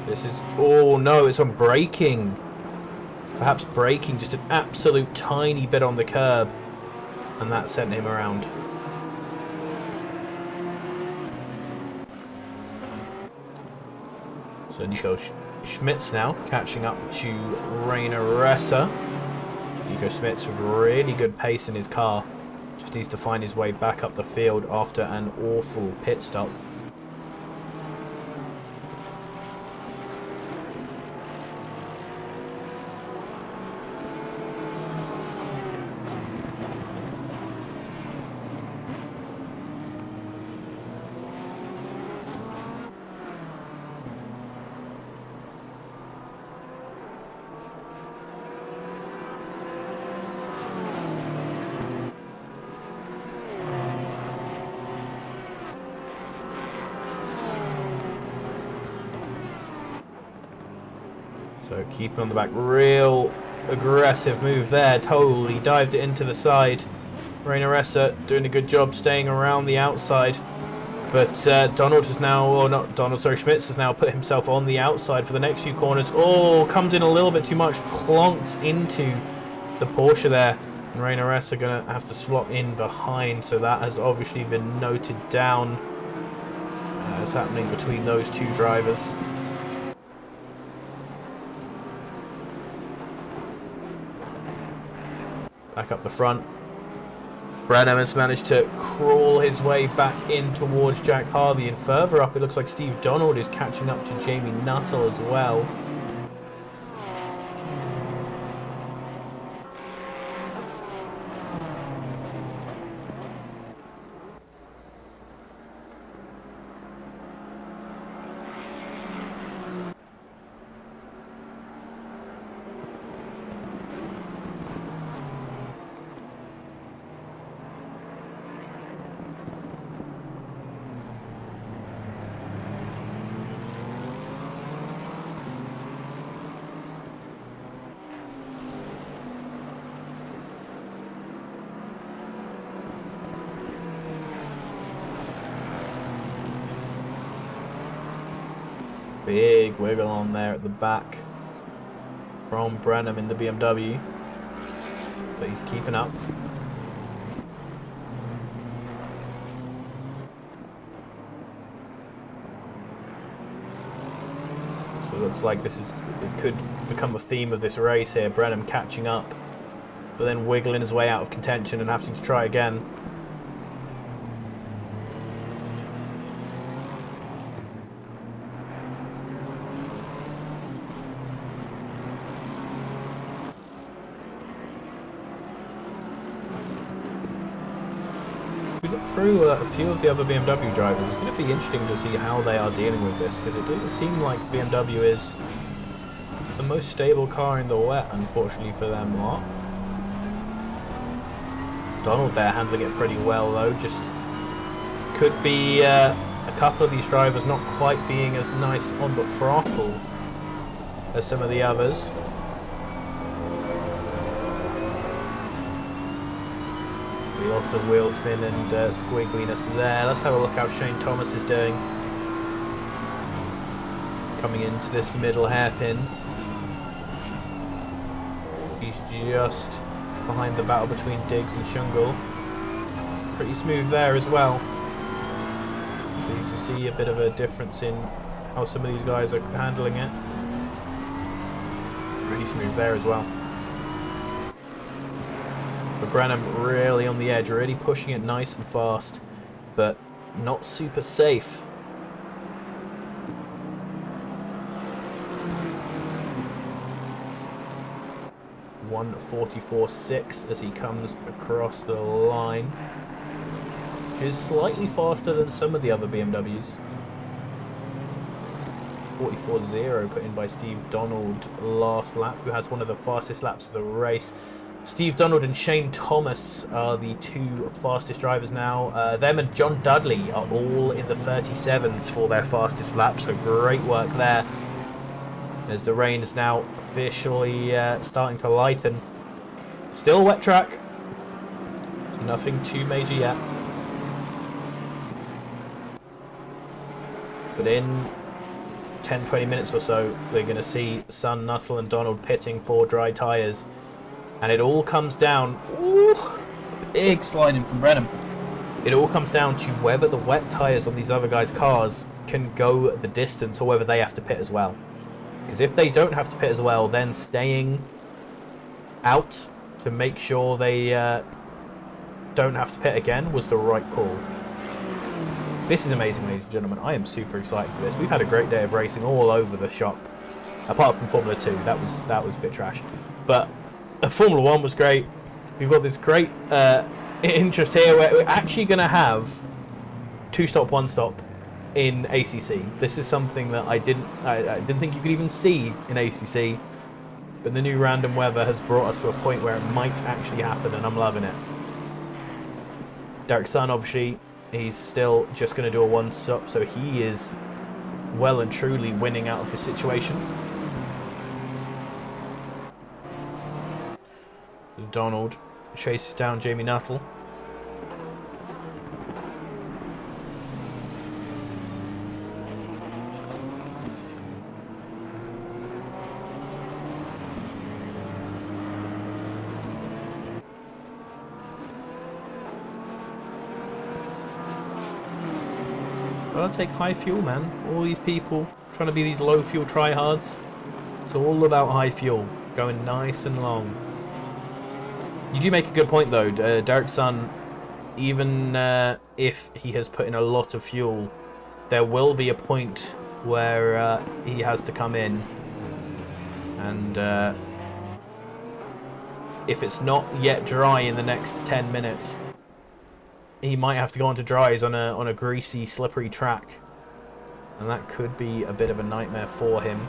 This is... Oh no, it's on braking. Perhaps braking just an absolute tiny bit on the curb. And that sent him around. So Nico Schmitz now catching up to Reina Ressa. Nico Schmitz with really good pace in his car. Just needs to find his way back up the field after an awful pit stop. So keeping on the back, real aggressive move there, totally dived it into the side. Reina Ressa doing a good job staying around the outside. But Donald has now, or not Donald, sorry, Schmitz has now put himself on the outside for the next few corners. Oh, comes in a little bit too much, clonks into the Porsche there. And Reina Ressa going to have to slot in behind, so that has obviously been noted down as happening between those two drivers. Back up the front. Branham has managed to crawl his way back in towards Jack Harvey, and further up it looks like Steve Donald is catching up to Jamie Nuttall as well. Big wiggle on there at the back from Branham in the BMW, but he's keeping up. So it looks like it could become a theme of this race here. Brenham catching up, but then wiggling his way out of contention and having to try again. If we look through a few of the other BMW drivers, it's going to be interesting to see how they are dealing with this, because it doesn't seem like BMW is the most stable car in the wet, unfortunately for them lot. Donald there handling it pretty well though, just could be a couple of these drivers not quite being as nice on the throttle as some of the others. Lots of wheel spin and squiggliness there. Let's have a look how Shane Thomas is doing. Coming into this middle hairpin. He's just behind the battle between Diggs and Shungle. Pretty smooth there as well. So you can see a bit of a difference in how some of these guys are handling it. Pretty smooth there as well. But Brenham really on the edge, really pushing it nice and fast, but not super safe. .144.6 as he comes across the line, which is slightly faster than some of the other BMWs. 44.0 put in by Steve Donald last lap, who has one of the fastest laps of the race. Steve Donald and Shane Thomas are the two fastest drivers now. Them and John Dudley are all in the 37s for their fastest lap, so great work there. As the rain is now officially starting to lighten. Still wet track, so nothing too major yet. But in 10-20 minutes or so, we're going to see Sun, Nuttall and Donald pitting for dry tyres. And it all comes down... Ooh, big sliding from Brenham. It all comes down to whether the wet tyres on these other guys' cars can go the distance or whether they have to pit as well. Because if they don't have to pit as well, then staying out to make sure they don't have to pit again was the right call. This is amazing, ladies and gentlemen. I am super excited for this. We've had a great day of racing all over the shop. Apart from Formula 2, that was a bit trash. But Formula 1 was great. We've got this great interest here where we're actually going to have 2-stop, 1-stop in ACC. This is something that I didn't think you could even see in ACC, but the new random weather has brought us to a point where it might actually happen, and I'm loving it. Derek Sun, obviously, he's still just going to do a 1-stop, so he is well and truly winning out of this situation. Donald chases down Jamie Nuttall. Gotta take high fuel, man. All these people trying to be these low fuel tryhards. It's all about high fuel. Going nice and long. You do make a good point though, Derek Sun, even if he has put in a lot of fuel, there will be a point where he has to come in, and if it's not yet dry in the next 10 minutes, he might have to go onto dries on a greasy, slippery track, and that could be a bit of a nightmare for him.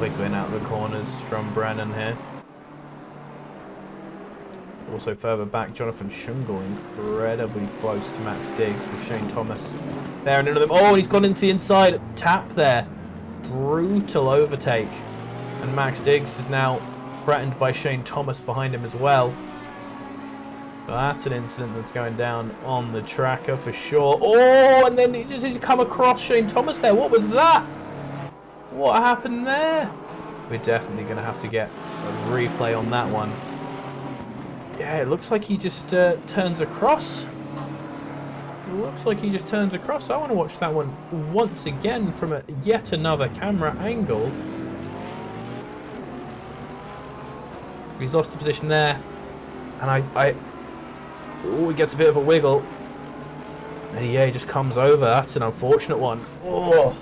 wiggling out the corners from Brennan here. Also further back, Jonathan Shungle incredibly close to Max Diggs with Shane Thomas there and into them. Oh, and he's gone into the inside tap there. Brutal overtake. And Max Diggs is now threatened by Shane Thomas behind him as well. But that's an incident that's going down on the tracker for sure. Oh, and then he's come across Shane Thomas there. What was that? What happened there? We're definitely going to have to get a replay on that one. Yeah, it looks like he just turns across. It looks like he just turns across. I want to watch that one once again from yet another camera angle. He's lost the position there. And oh, he gets a bit of a wiggle. And yeah, he just comes over. That's an unfortunate one. Oh,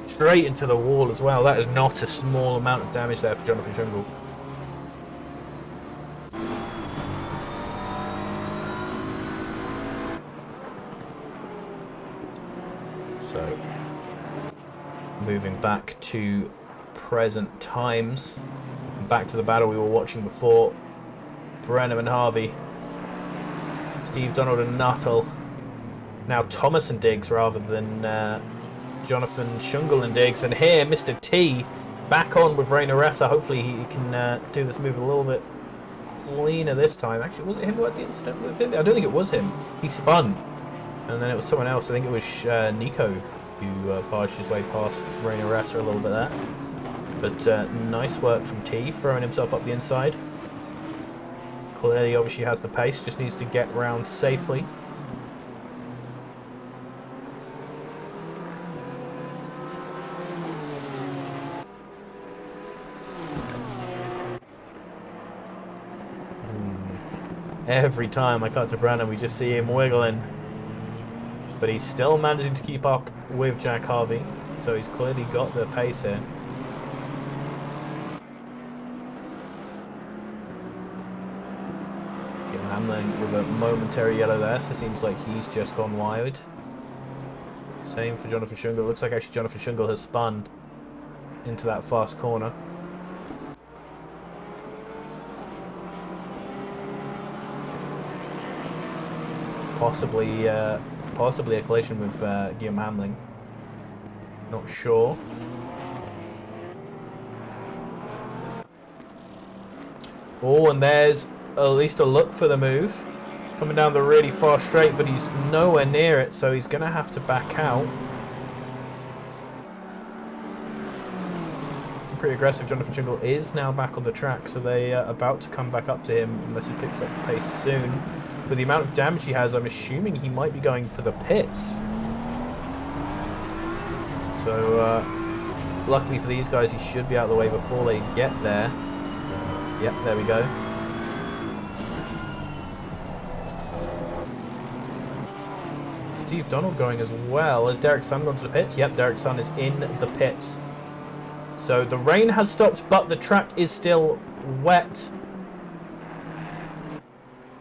straight into the wall as well. That is not a small amount of damage there for Jonathan Shungle. So, moving back to present times. Back to the battle we were watching before. Brenham and Harvey. Steve Donald and Nuttall. Now Thomas and Diggs rather than Jonathan Shungle and Diggs. And here, Mr. T back on with Ray Naressa. Hopefully he can do this move a little bit cleaner this time. Actually, was it him who had the incident with him? I don't think it was him. He spun. And then it was someone else. I think it was Nico who barged his way past Ray Naressa a little bit there. But nice work from T, throwing himself up the inside. Clearly, obviously has the pace, just needs to get round safely. Every time I cut to Brandon, we just see him wiggling. But he's still managing to keep up with Jack Harvey, so he's clearly got the pace here. Hamlin with a momentary yellow there, so it seems like he's just gone wide. Same for Jonathan Shungle. It looks like actually Jonathan Shungle has spun into that fast corner. Possibly a collision with Guillaume Hamlin. Not sure. Oh, and there's at least a look for the move. Coming down the really far straight, but he's nowhere near it, so he's going to have to back out. Pretty aggressive. Jonathan Shungle is now back on the track, so they are about to come back up to him unless he picks up the pace soon. With the amount of damage he has, I'm assuming he might be going for the pits. So, luckily for these guys, he should be out of the way before they get there. Yep, there we go. Steve Donald going as well. Has Derek Sun gone to the pits? Yep, Derek Sun is in the pits. So the rain has stopped, but the track is still wet.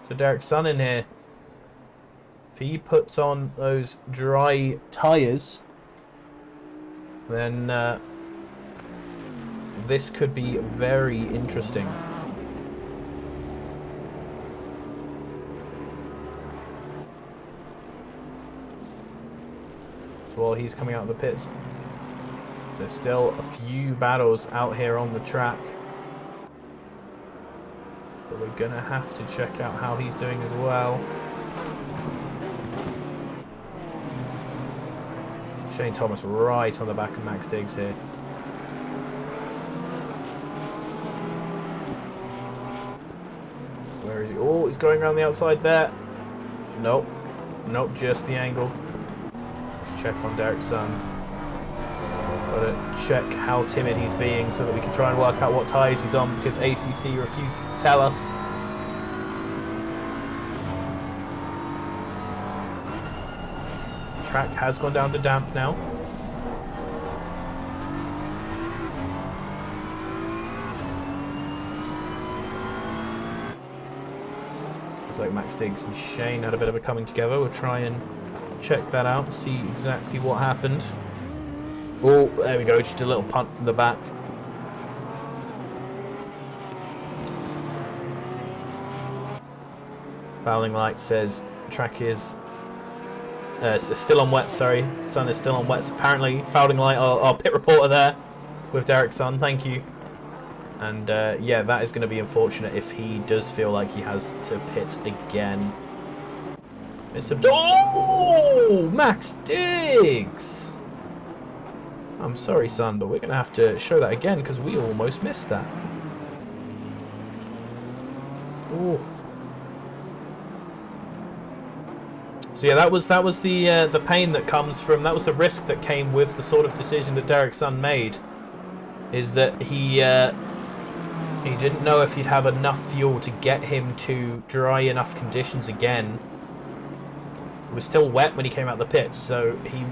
So Derek Sun in here. If he puts on those dry tyres, then this could be very interesting. While he's coming out of the pits, there's still a few battles out here on the track, but we're gonna have to check out how he's doing as well. Shane Thomas right on the back of Max Diggs here. Where is he? Oh, he's going around the outside there. Nope, nope, just the angle. Check on Derek Sun. Gotta check how timid he's being so that we can try and work out what tyres he's on, because ACC refuses to tell us. Track has gone down to damp now. Looks like Max Diggs and Shane had a bit of a coming together. We'll try and check that out and see exactly what happened. Oh, there we go, just a little punt from the back. Fouling light says track is still on wet. Sorry, sun is still on wets. Apparently, fouling light. Our pit reporter there with Derek's son. Thank you. And yeah, that is going to be unfortunate if he does feel like he has to pit again. It's a Max Diggs. I'm sorry, son, but we're going to have to show that again because we almost missed that. Ooh. So yeah, that was the pain that comes from, that was the risk that came with the sort of decision that Derek's son made, is that he didn't know if he'd have enough fuel to get him to dry enough conditions again. It was still wet when he came out the pits, so he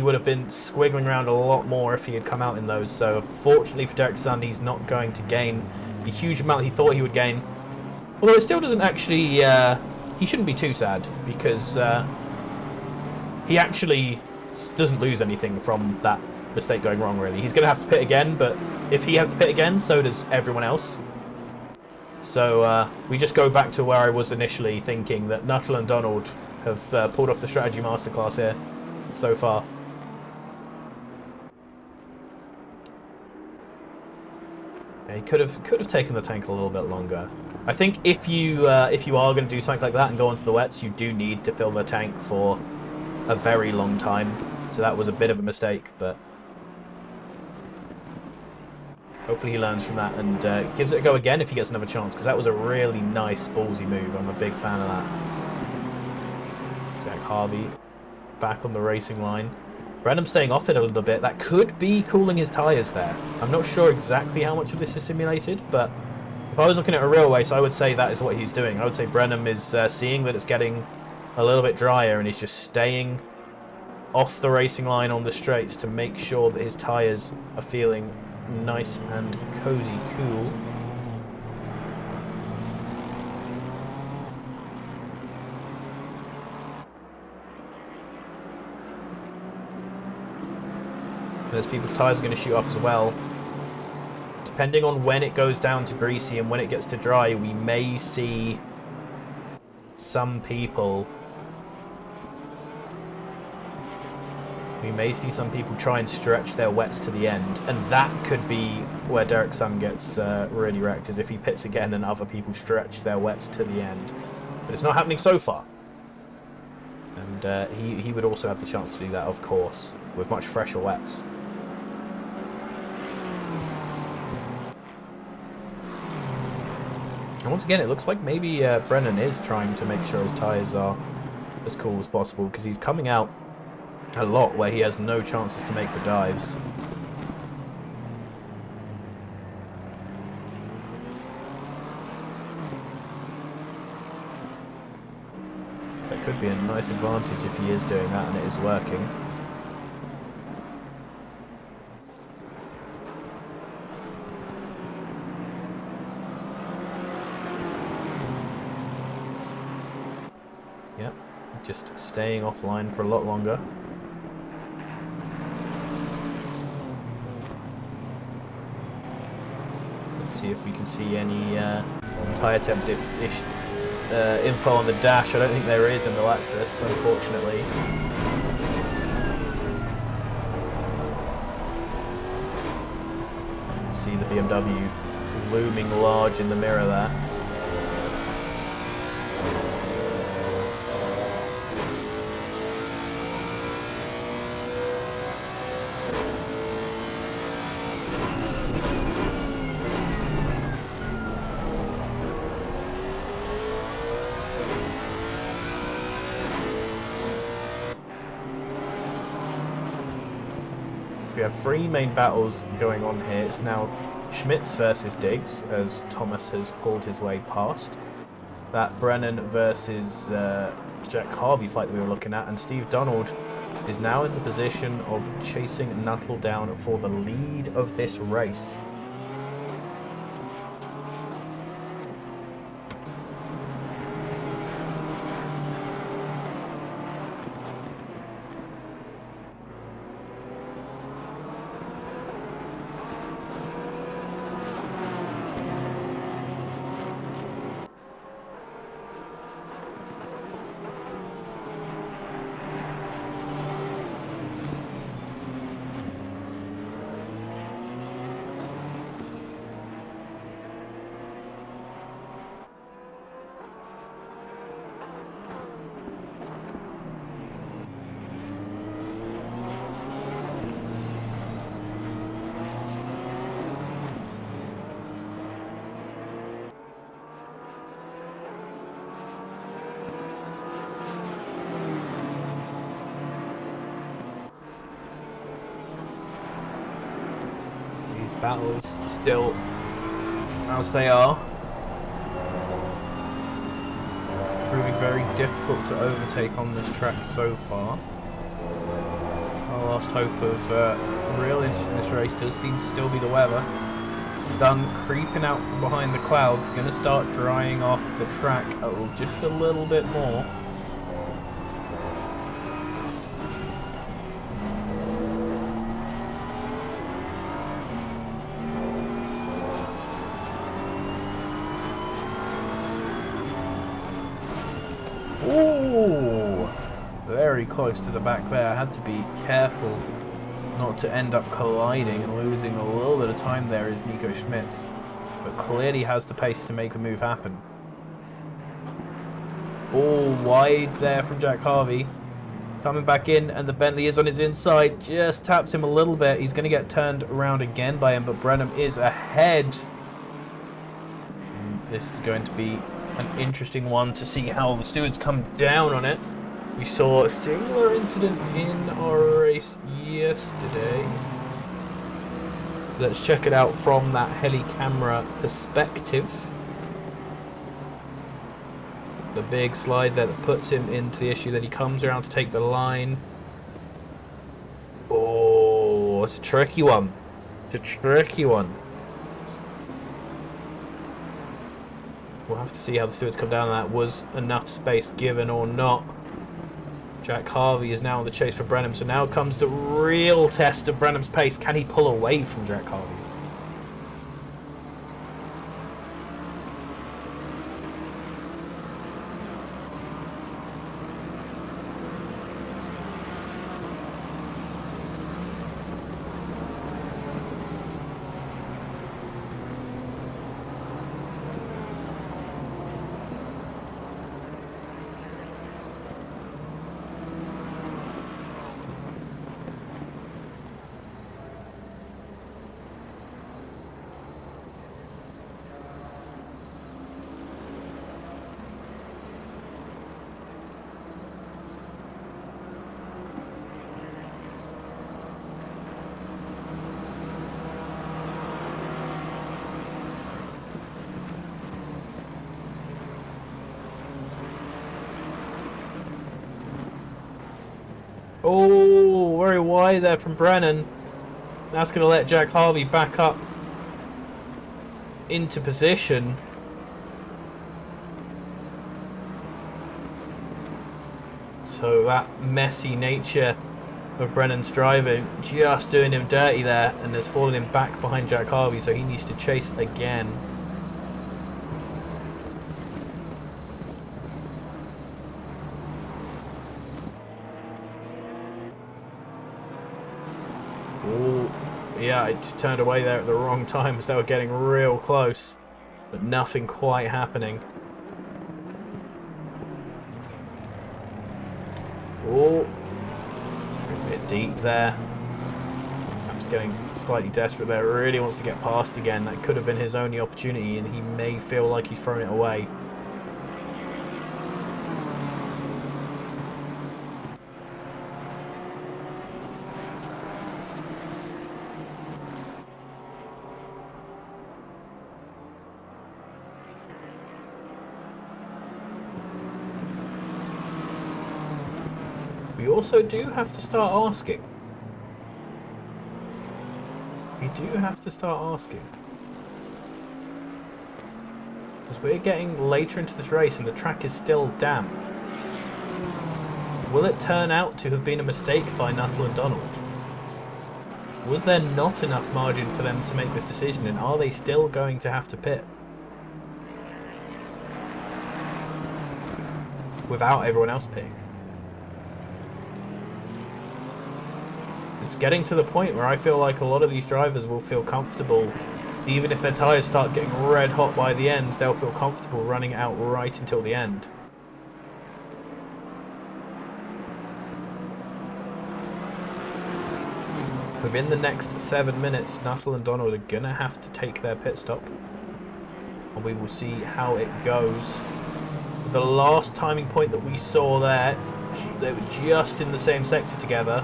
would have been squiggling around a lot more if he had come out in those. So fortunately for Derek's son, he's not going to gain the huge amount he thought he would gain. Although it still doesn't actually, he shouldn't be too sad, because he actually doesn't lose anything from that mistake going wrong, really. He's going to have to pit again, but if he has to pit again, so does everyone else. So we just go back to where I was initially thinking, that Nuttall and Donald have pulled off the strategy masterclass here so far. Yeah, he could have taken the tank a little bit longer. I think if you are going to do something like that and go onto the wets, you do need to fill the tank for a very long time. So that was a bit of a mistake, but hopefully he learns from that and gives it a go again if he gets another chance, because that was a really nice ballsy move. I'm a big fan of that. Jack Harvey back on the racing line. Brenham staying off it a little bit. That could be cooling his tyres there. I'm not sure exactly how much of this is simulated, but if I was looking at a real race, I would say that is what he's doing. I would say Brenham is seeing that it's getting a little bit drier and he's just staying off the racing line on the straights to make sure that his tyres are feeling nice and cozy cool. There's people's tyres are going to shoot up as well. Depending on when it goes down to greasy and when it gets to dry, we may see some people try and stretch their wets to the end, and that could be where Derek's son gets really wrecked, is if he pits again and other people stretch their wets to the end. But it's not happening so far, and he would also have the chance to do that, of course, with much fresher wets. And once again, it looks like maybe Brennan is trying to make sure his tyres are as cool as possible, because he's coming out a lot where he has no chances to make the dives. That could be a nice advantage if he is doing that and it is working. Yep, just staying offline for a lot longer. Let's see if we can see any tyre temps info on the dash. I don't think there is in the Lexus, unfortunately. See the BMW looming large in the mirror there. We have three main battles going on here. It's now Schmitz versus Diggs, as Thomas has pulled his way past. That Brennan versus Jack Harvey fight that we were looking at, and Steve Donald is now in the position of chasing Nuttall down for the lead of this race. battles still as they are. Proving very difficult to overtake on this track so far. Our last hope of real interest in this race does seem to still be the weather. Sun creeping out from behind the clouds, going to start drying off the track just a little bit more. Ooh, very close to the back there. I had to be careful not to end up colliding and losing a little bit of time there is Nico Schmitz, but clearly has the pace to make the move happen. All wide there from Jack Harvey. Coming back in, and the Bentley is on his inside. Just taps him a little bit. He's going to get turned around again by him, but Brenham is ahead. And this is going to be an interesting one to see how the stewards come down on it. We saw a similar incident in our race yesterday. Let's check it out from that heli camera perspective. The big slide there that puts him into the issue. Then he comes around to take the line. Oh, it's a tricky one. It's a tricky one. We'll have to see how the stewards come down on that. Was enough space given or not? Jack Harvey is now on the chase for Brenham, so now comes the real test of Brenham's pace. Can he pull away from Jack Harvey? Oh, very wide there from Brennan. That's going to let Jack Harvey back up into position. So that messy nature of Brennan's driving just doing him dirty there, and has fallen him back behind Jack Harvey, so he needs to chase again. Yeah, I just turned away there at the wrong time as they were getting real close, but nothing quite happening. Oh, a bit deep there. Perhaps getting slightly desperate there. Really wants to get past again. That could have been his only opportunity, and he may feel like he's thrown it away. We also do have to start asking. We do have to start asking. As we're getting later into this race and the track is still damp, will it turn out to have been a mistake by Nuttall and Donald? Was there not enough margin for them to make this decision, and are they still going to have to pit without everyone else pitting? It's getting to the point where I feel like a lot of these drivers will feel comfortable, even if their tyres start getting red hot by the end, they'll feel comfortable running out right until the end. Within the next 7 minutes, Nuttall and Donald are going to have to take their pit stop, and we will see how it goes. The last timing point that we saw there, they were just in the same sector together.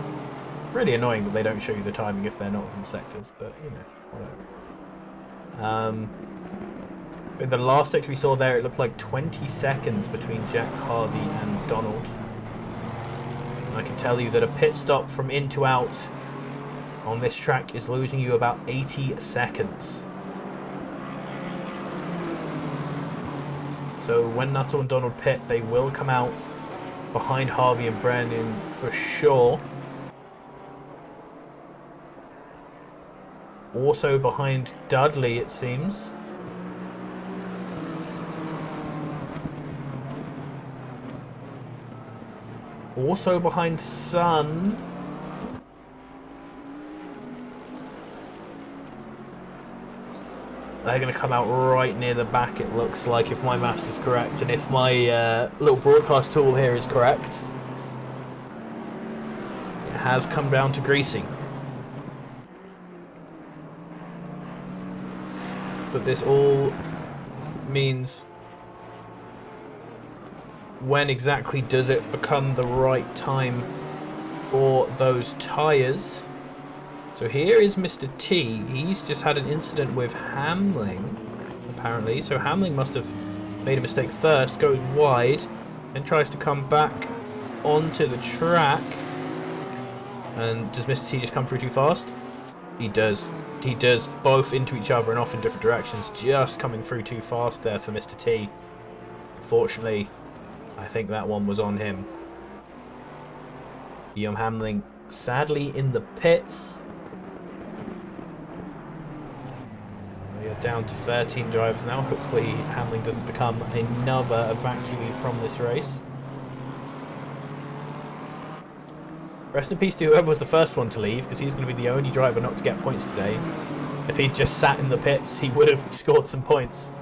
Really annoying that they don't show you the timing if they're not in the sectors, but you know, whatever. In the last sector we saw there, it looked like 20 seconds between Jack, Harvey and Donald. And I can tell you that a pit stop from in to out on this track is losing you about 80 seconds. So when Nuttall and Donald pit, they will come out behind Harvey and Brandon for sure. Also behind Dudley, it seems. Also behind Sun. They're going to come out right near the back, it looks like, if my maths is correct. And if my little broadcast tool here is correct, it has come down to Greasy. But this all means, when exactly does it become the right time for those tyres? So here is Mr. T. He's just had an incident with Hamling, apparently. So Hamling must have made a mistake first, goes wide, and tries to come back onto the track. And does Mr. T just come through too fast? He does. He does, both into each other and off in different directions. Just coming through too fast there for Mr. T. Unfortunately, I think that one was on him. Guillaume Hamling sadly in the pits. We are down to 13 drivers now. Hopefully Hamling doesn't become another evacuee from this race. Rest in peace to whoever was the first one to leave, because he's going to be the only driver not to get points today. If he'd just sat in the pits, he would have scored some points.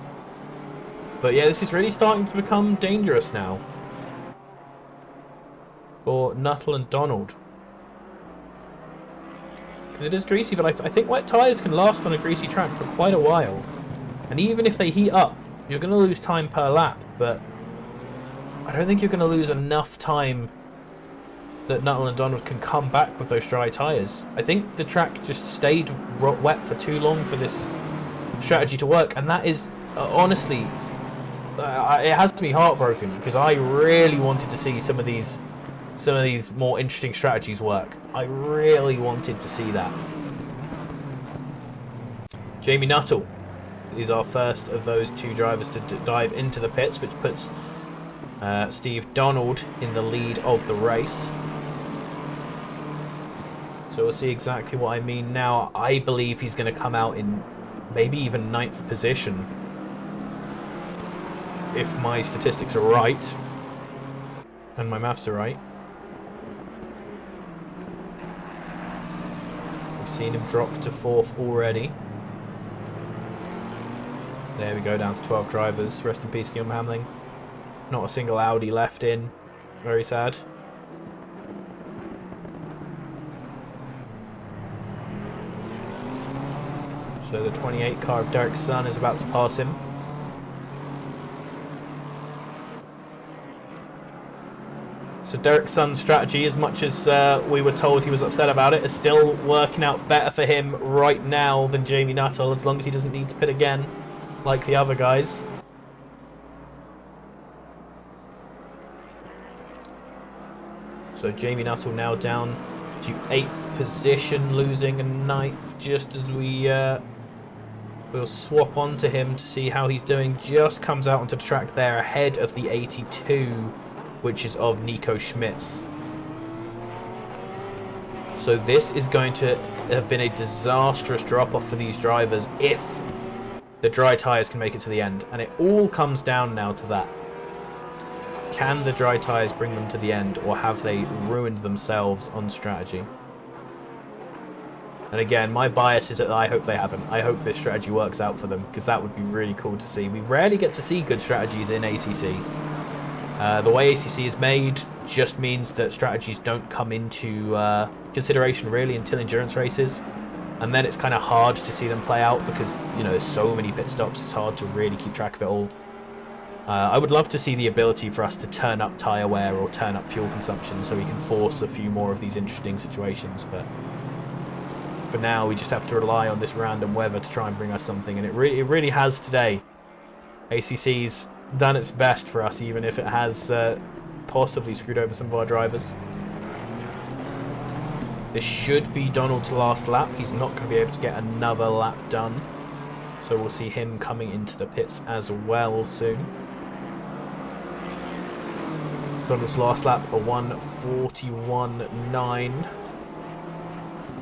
But yeah, this is really starting to become dangerous now for Nuttall and Donald. Because it is greasy, but I think wet tyres can last on a greasy track for quite a while. And even if they heat up, you're going to lose time per lap, but I don't think you're going to lose enough time that Nuttall and Donald can come back with those dry tyres. I think the track just stayed wet for too long for this strategy to work, and that is honestly, it has to be heartbroken, because I really wanted to see some of these more interesting strategies work. I really wanted to see that. Jamie Nuttall is our first of those two drivers to dive into the pits, which puts Steve Donald in the lead of the race. So we'll see exactly what I mean now. I believe he's going to come out in maybe even 9th position, if my statistics are right and my maths are right. We've seen him drop to 4th already. There we go, down to 12 drivers. Rest in peace, Guillaume Hamling. Not a single Audi left in. Very sad. So the 28 car of Derek Sun is about to pass him. So Derek Sun's strategy, as much as we were told he was upset about it, is still working out better for him right now than Jamie Nuttall, as long as he doesn't need to pit again like the other guys. So Jamie Nuttall now down to 8th position, losing a 9th, just as we'll swap onto him to see how he's doing. Just comes out onto the track there ahead of the 82, which is of Nico Schmitz. So this is going to have been a disastrous drop-off for these drivers if the dry tyres can make it to the end. And it all comes down now to that. Can the dry tyres bring them to the end, or have they ruined themselves on strategy? And again, my bias is that I hope they haven't. I hope this strategy works out for them, because that would be really cool to see. We rarely get to see good strategies in ACC. The way ACC is made just means that strategies don't come into consideration really until endurance races. And then it's kind of hard to see them play out because, you know, there's so many pit stops, it's hard to really keep track of it all. I would love to see the ability for us to turn up tyre wear or turn up fuel consumption so we can force a few more of these interesting situations, but for now we just have to rely on this random weather to try and bring us something, and it really has today. ACC's done its best for us, even if it has possibly screwed over some of our drivers. This should be Donald's last lap. He's not going to be able to get another lap done, so we'll see him coming into the pits as well soon. Donald's last lap, a 1:41.9,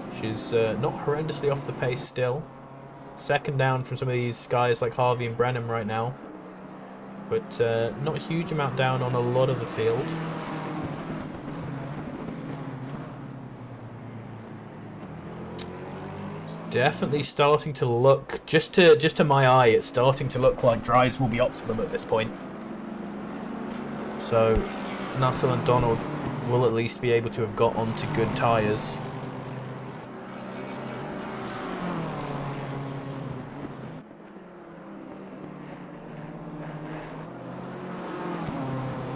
which is not horrendously off the pace still. Second down from some of these guys like Harvey and Brenham right now, but not a huge amount down on a lot of the field. It's definitely starting to look, just to my eye, it's starting to look like dries will be optimum at this point. So Nuttall and Donald will at least be able to have got onto good tyres.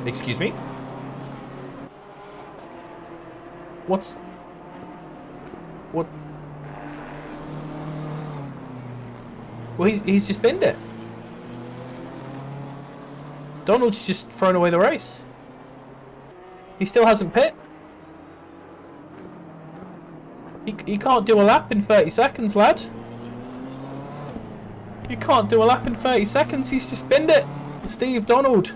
Excuse me? What? Well, he's just binned it. Donald's just thrown away the race. He still hasn't pit. He can't do a lap in 30 seconds, lad. You can't do a lap in 30 seconds. He's just binned it. Steve Donald.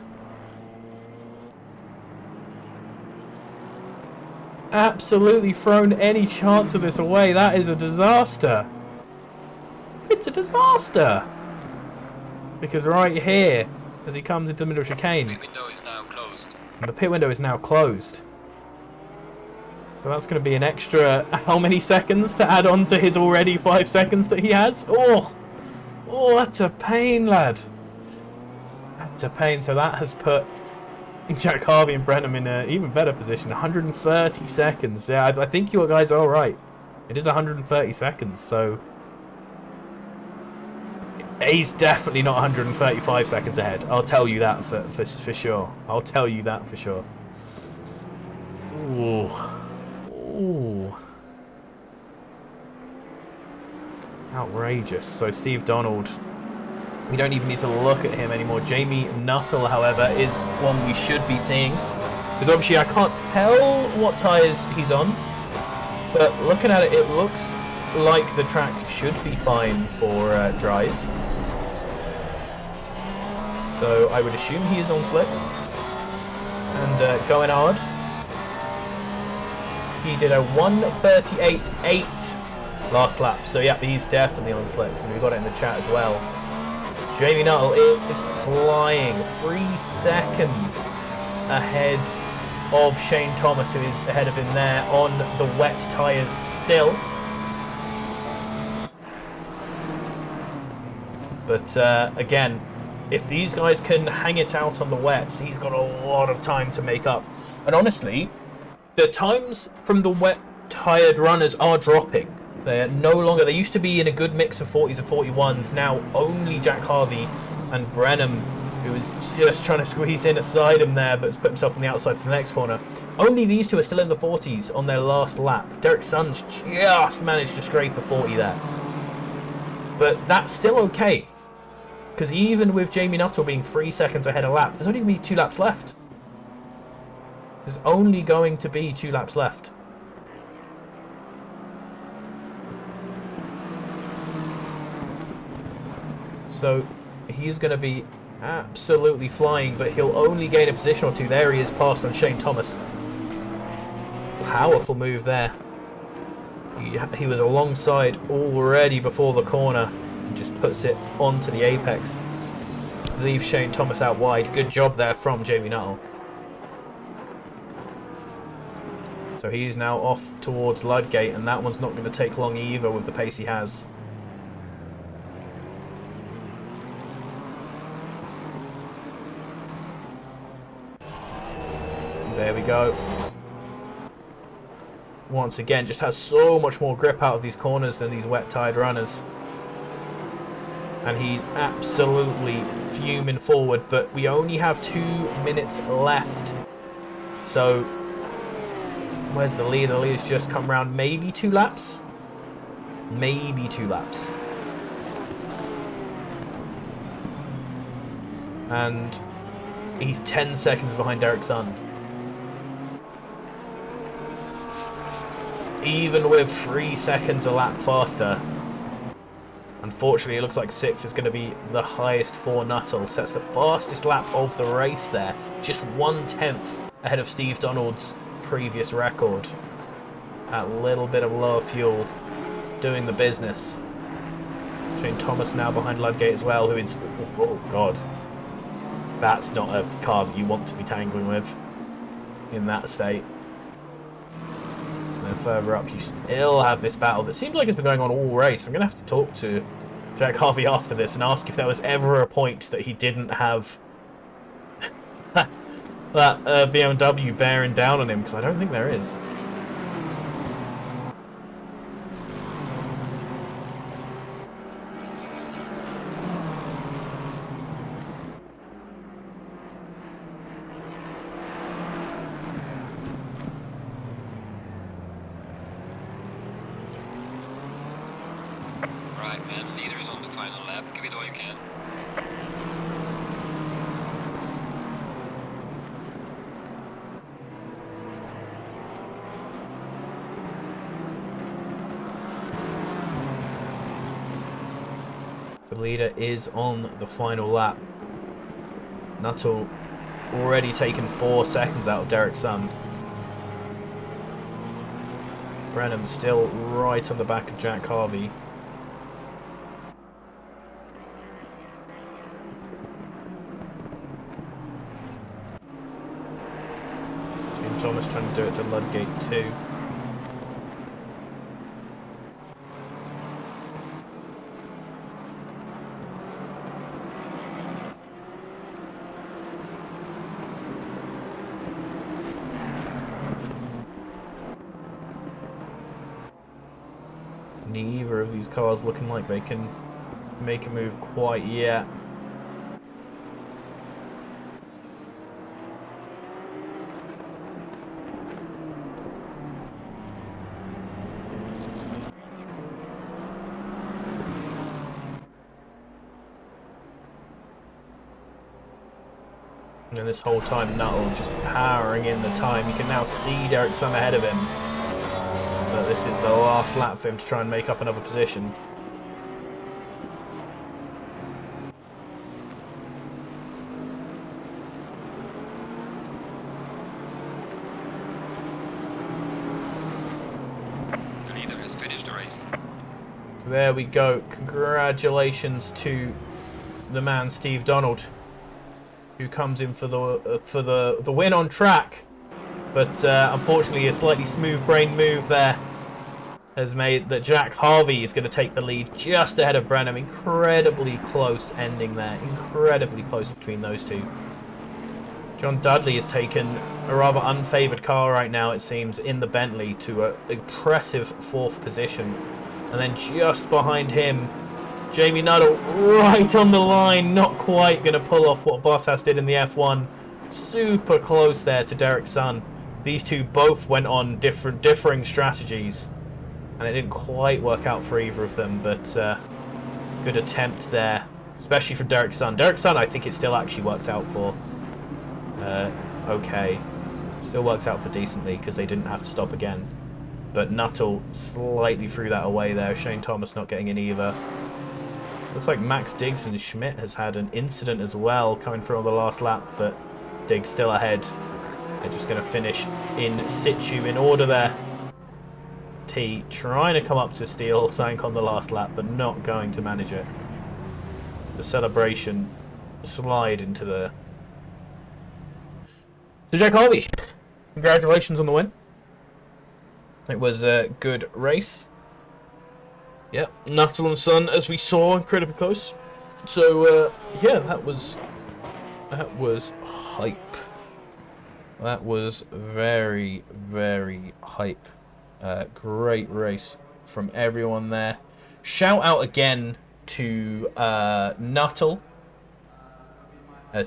Absolutely thrown any chance of this away. That is a disaster. It's a disaster. Because right here, as he comes into the middle of chicane, The pit window is now closed. the pit window is now closed. So that's going to be an extra how many seconds to add on to his already 5 seconds that he has? Oh, that's a pain, lad. That's a pain. So that has put Jack Harvey and Brenham in an even better position. 130 seconds. Yeah, I think you guys are right. It is 130 seconds, so he's definitely not 135 seconds ahead. I'll tell you that for sure. I'll tell you that for sure. Ooh. Ooh. Outrageous. So Steve Donald, we don't even need to look at him anymore. Jamie Nuttall, however, is one we should be seeing. Because obviously I can't tell what tyres he's on, but looking at it, it looks like the track should be fine for dries. So I would assume he is on slicks. And going hard. He did a 1:38.8 last lap. So yeah, he's definitely on slicks, and we got it in the chat as well. Jamie Nuttall is flying 3 seconds ahead of Shane Thomas, who is ahead of him there on the wet tyres still. But again, if these guys can hang it out on the wets, he's got a lot of time to make up. And honestly, the times from the wet tired runners are dropping. They're no longer, they used to be in a good mix of 40s and 41s. Now only Jack Harvey and Brenham, who is just trying to squeeze in aside him there, but has put himself on the outside for the next corner. Only these two are still in the 40s on their last lap. Derek Sons just managed to scrape a 40 there. But that's still okay. Because even with Jamie Nuttall being 3 seconds ahead of lap, there's only going to be 2 laps left. There's only going to be 2 laps left. So he's going to be absolutely flying, but he'll only gain a position or 2. There he is, passed on Shane Thomas. Powerful move there. He was alongside already before the corner. Just puts it onto the apex. Leaves Shane Thomas out wide. Good job there from Jamie Nuttall. So he's now off towards Ludgate, and that one's not going to take long either with the pace he has. There we go. Once again, just has so much more grip out of these corners than these wet-tired runners. and he's absolutely fuming forward, but we only have 2 minutes left. So, where's the lead? The lead's just come round. Maybe 2 laps? Maybe 2 laps. And he's 10 seconds behind Derek Sun. Even with 3 seconds a lap faster. Unfortunately, it looks like 6th is going to be the highest for Nuttall. Sets the fastest lap of the race there. Just 1/10 ahead of Steve Donald's previous record. A little bit of lower fuel doing the business. Shane Thomas now behind Ludgate as well, who is... Oh, God. That's not a car that you want to be tangling with in that state. And then further up, you still have this battle that seems like it's been going on all race. I'm going to have to talk to Jack Harvey after this and ask if there was ever a point that he didn't have that BMW bearing down on him, because I don't think there is. Right, man. Leader is on the final lap. Give it all you can. The leader is on the final lap. Nuttall already taken 4 seconds out of Derek Sun. Brenham still right on the back of Jack Harvey. Shane Thomas trying to do it to Ludgate too. Neither of these cars looking like they can make a move quite yet. And this whole time, Nuttall just powering in the time. You can now see Derek Sun ahead of him. But this is the last lap for him to try and make up another position. The leader has finished the race. There we go. Congratulations to the man Steve Donald, who comes in for the win on track. But unfortunately, a slightly smooth brain move there has made that Jack Harvey is going to take the lead just ahead of Brenham. Incredibly close ending there. Incredibly close between those two. John Dudley has taken a rather unfavoured car right now, it seems, in the Bentley to an impressive 4th position. And then just behind him, Jamie Nuttall right on the line. Not quite going to pull off what Bottas did in the F1. Super close there to Derek Sun. These two both went on differing strategies, and it didn't quite work out for either of them, but good attempt there, especially for Derek Sun. Derek Sun, I think it still actually worked out for okay. Still worked out for decently because they didn't have to stop again. But Nuttall slightly threw that away there. Shane Thomas not getting in either. Looks like Max Diggs and Schmidt has had an incident as well coming through on the last lap, but Diggs still ahead. They're just going to finish in situ in order there. T trying to come up to steal something on the last lap, but not going to manage it. The celebration slide into there. So Jack Harvey, congratulations on the win. It was a good race. Yeah, Nuttall and Sun, as we saw, incredibly close. So yeah, that was hype. That was very, very hype. Great race from everyone there. Shout out again to Nuttall,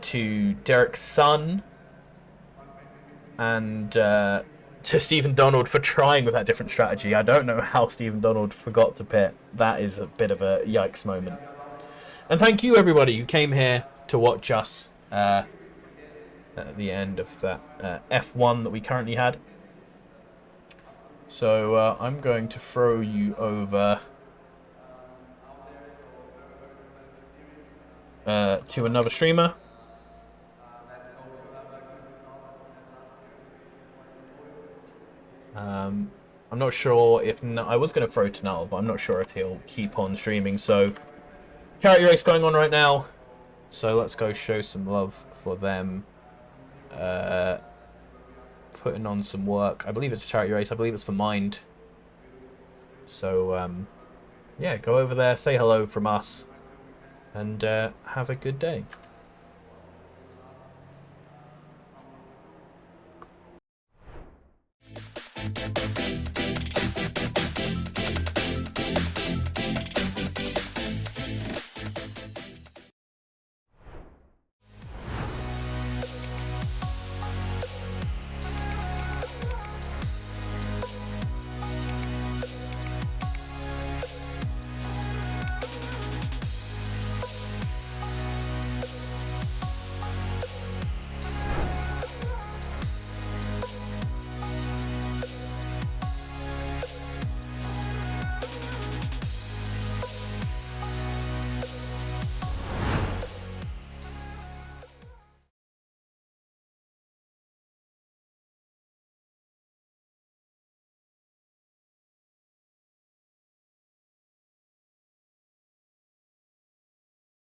to Derek's son, and to Stephen Donald for trying with that different strategy. I don't know how Stephen Donald forgot to pit. That is a bit of a yikes moment. And thank you, everybody, who came here to watch us at the end of that F1 that we currently had. So I'm going to throw you over to another streamer. I'm not sure if... I was going to throw to Null, but I'm not sure if he'll keep on streaming. So, charity race going on right now. So let's go show some love for them. Putting on some work. I believe it's a charity race. I believe it's for Mind. So, yeah, go over there, say hello from us, and have a good day.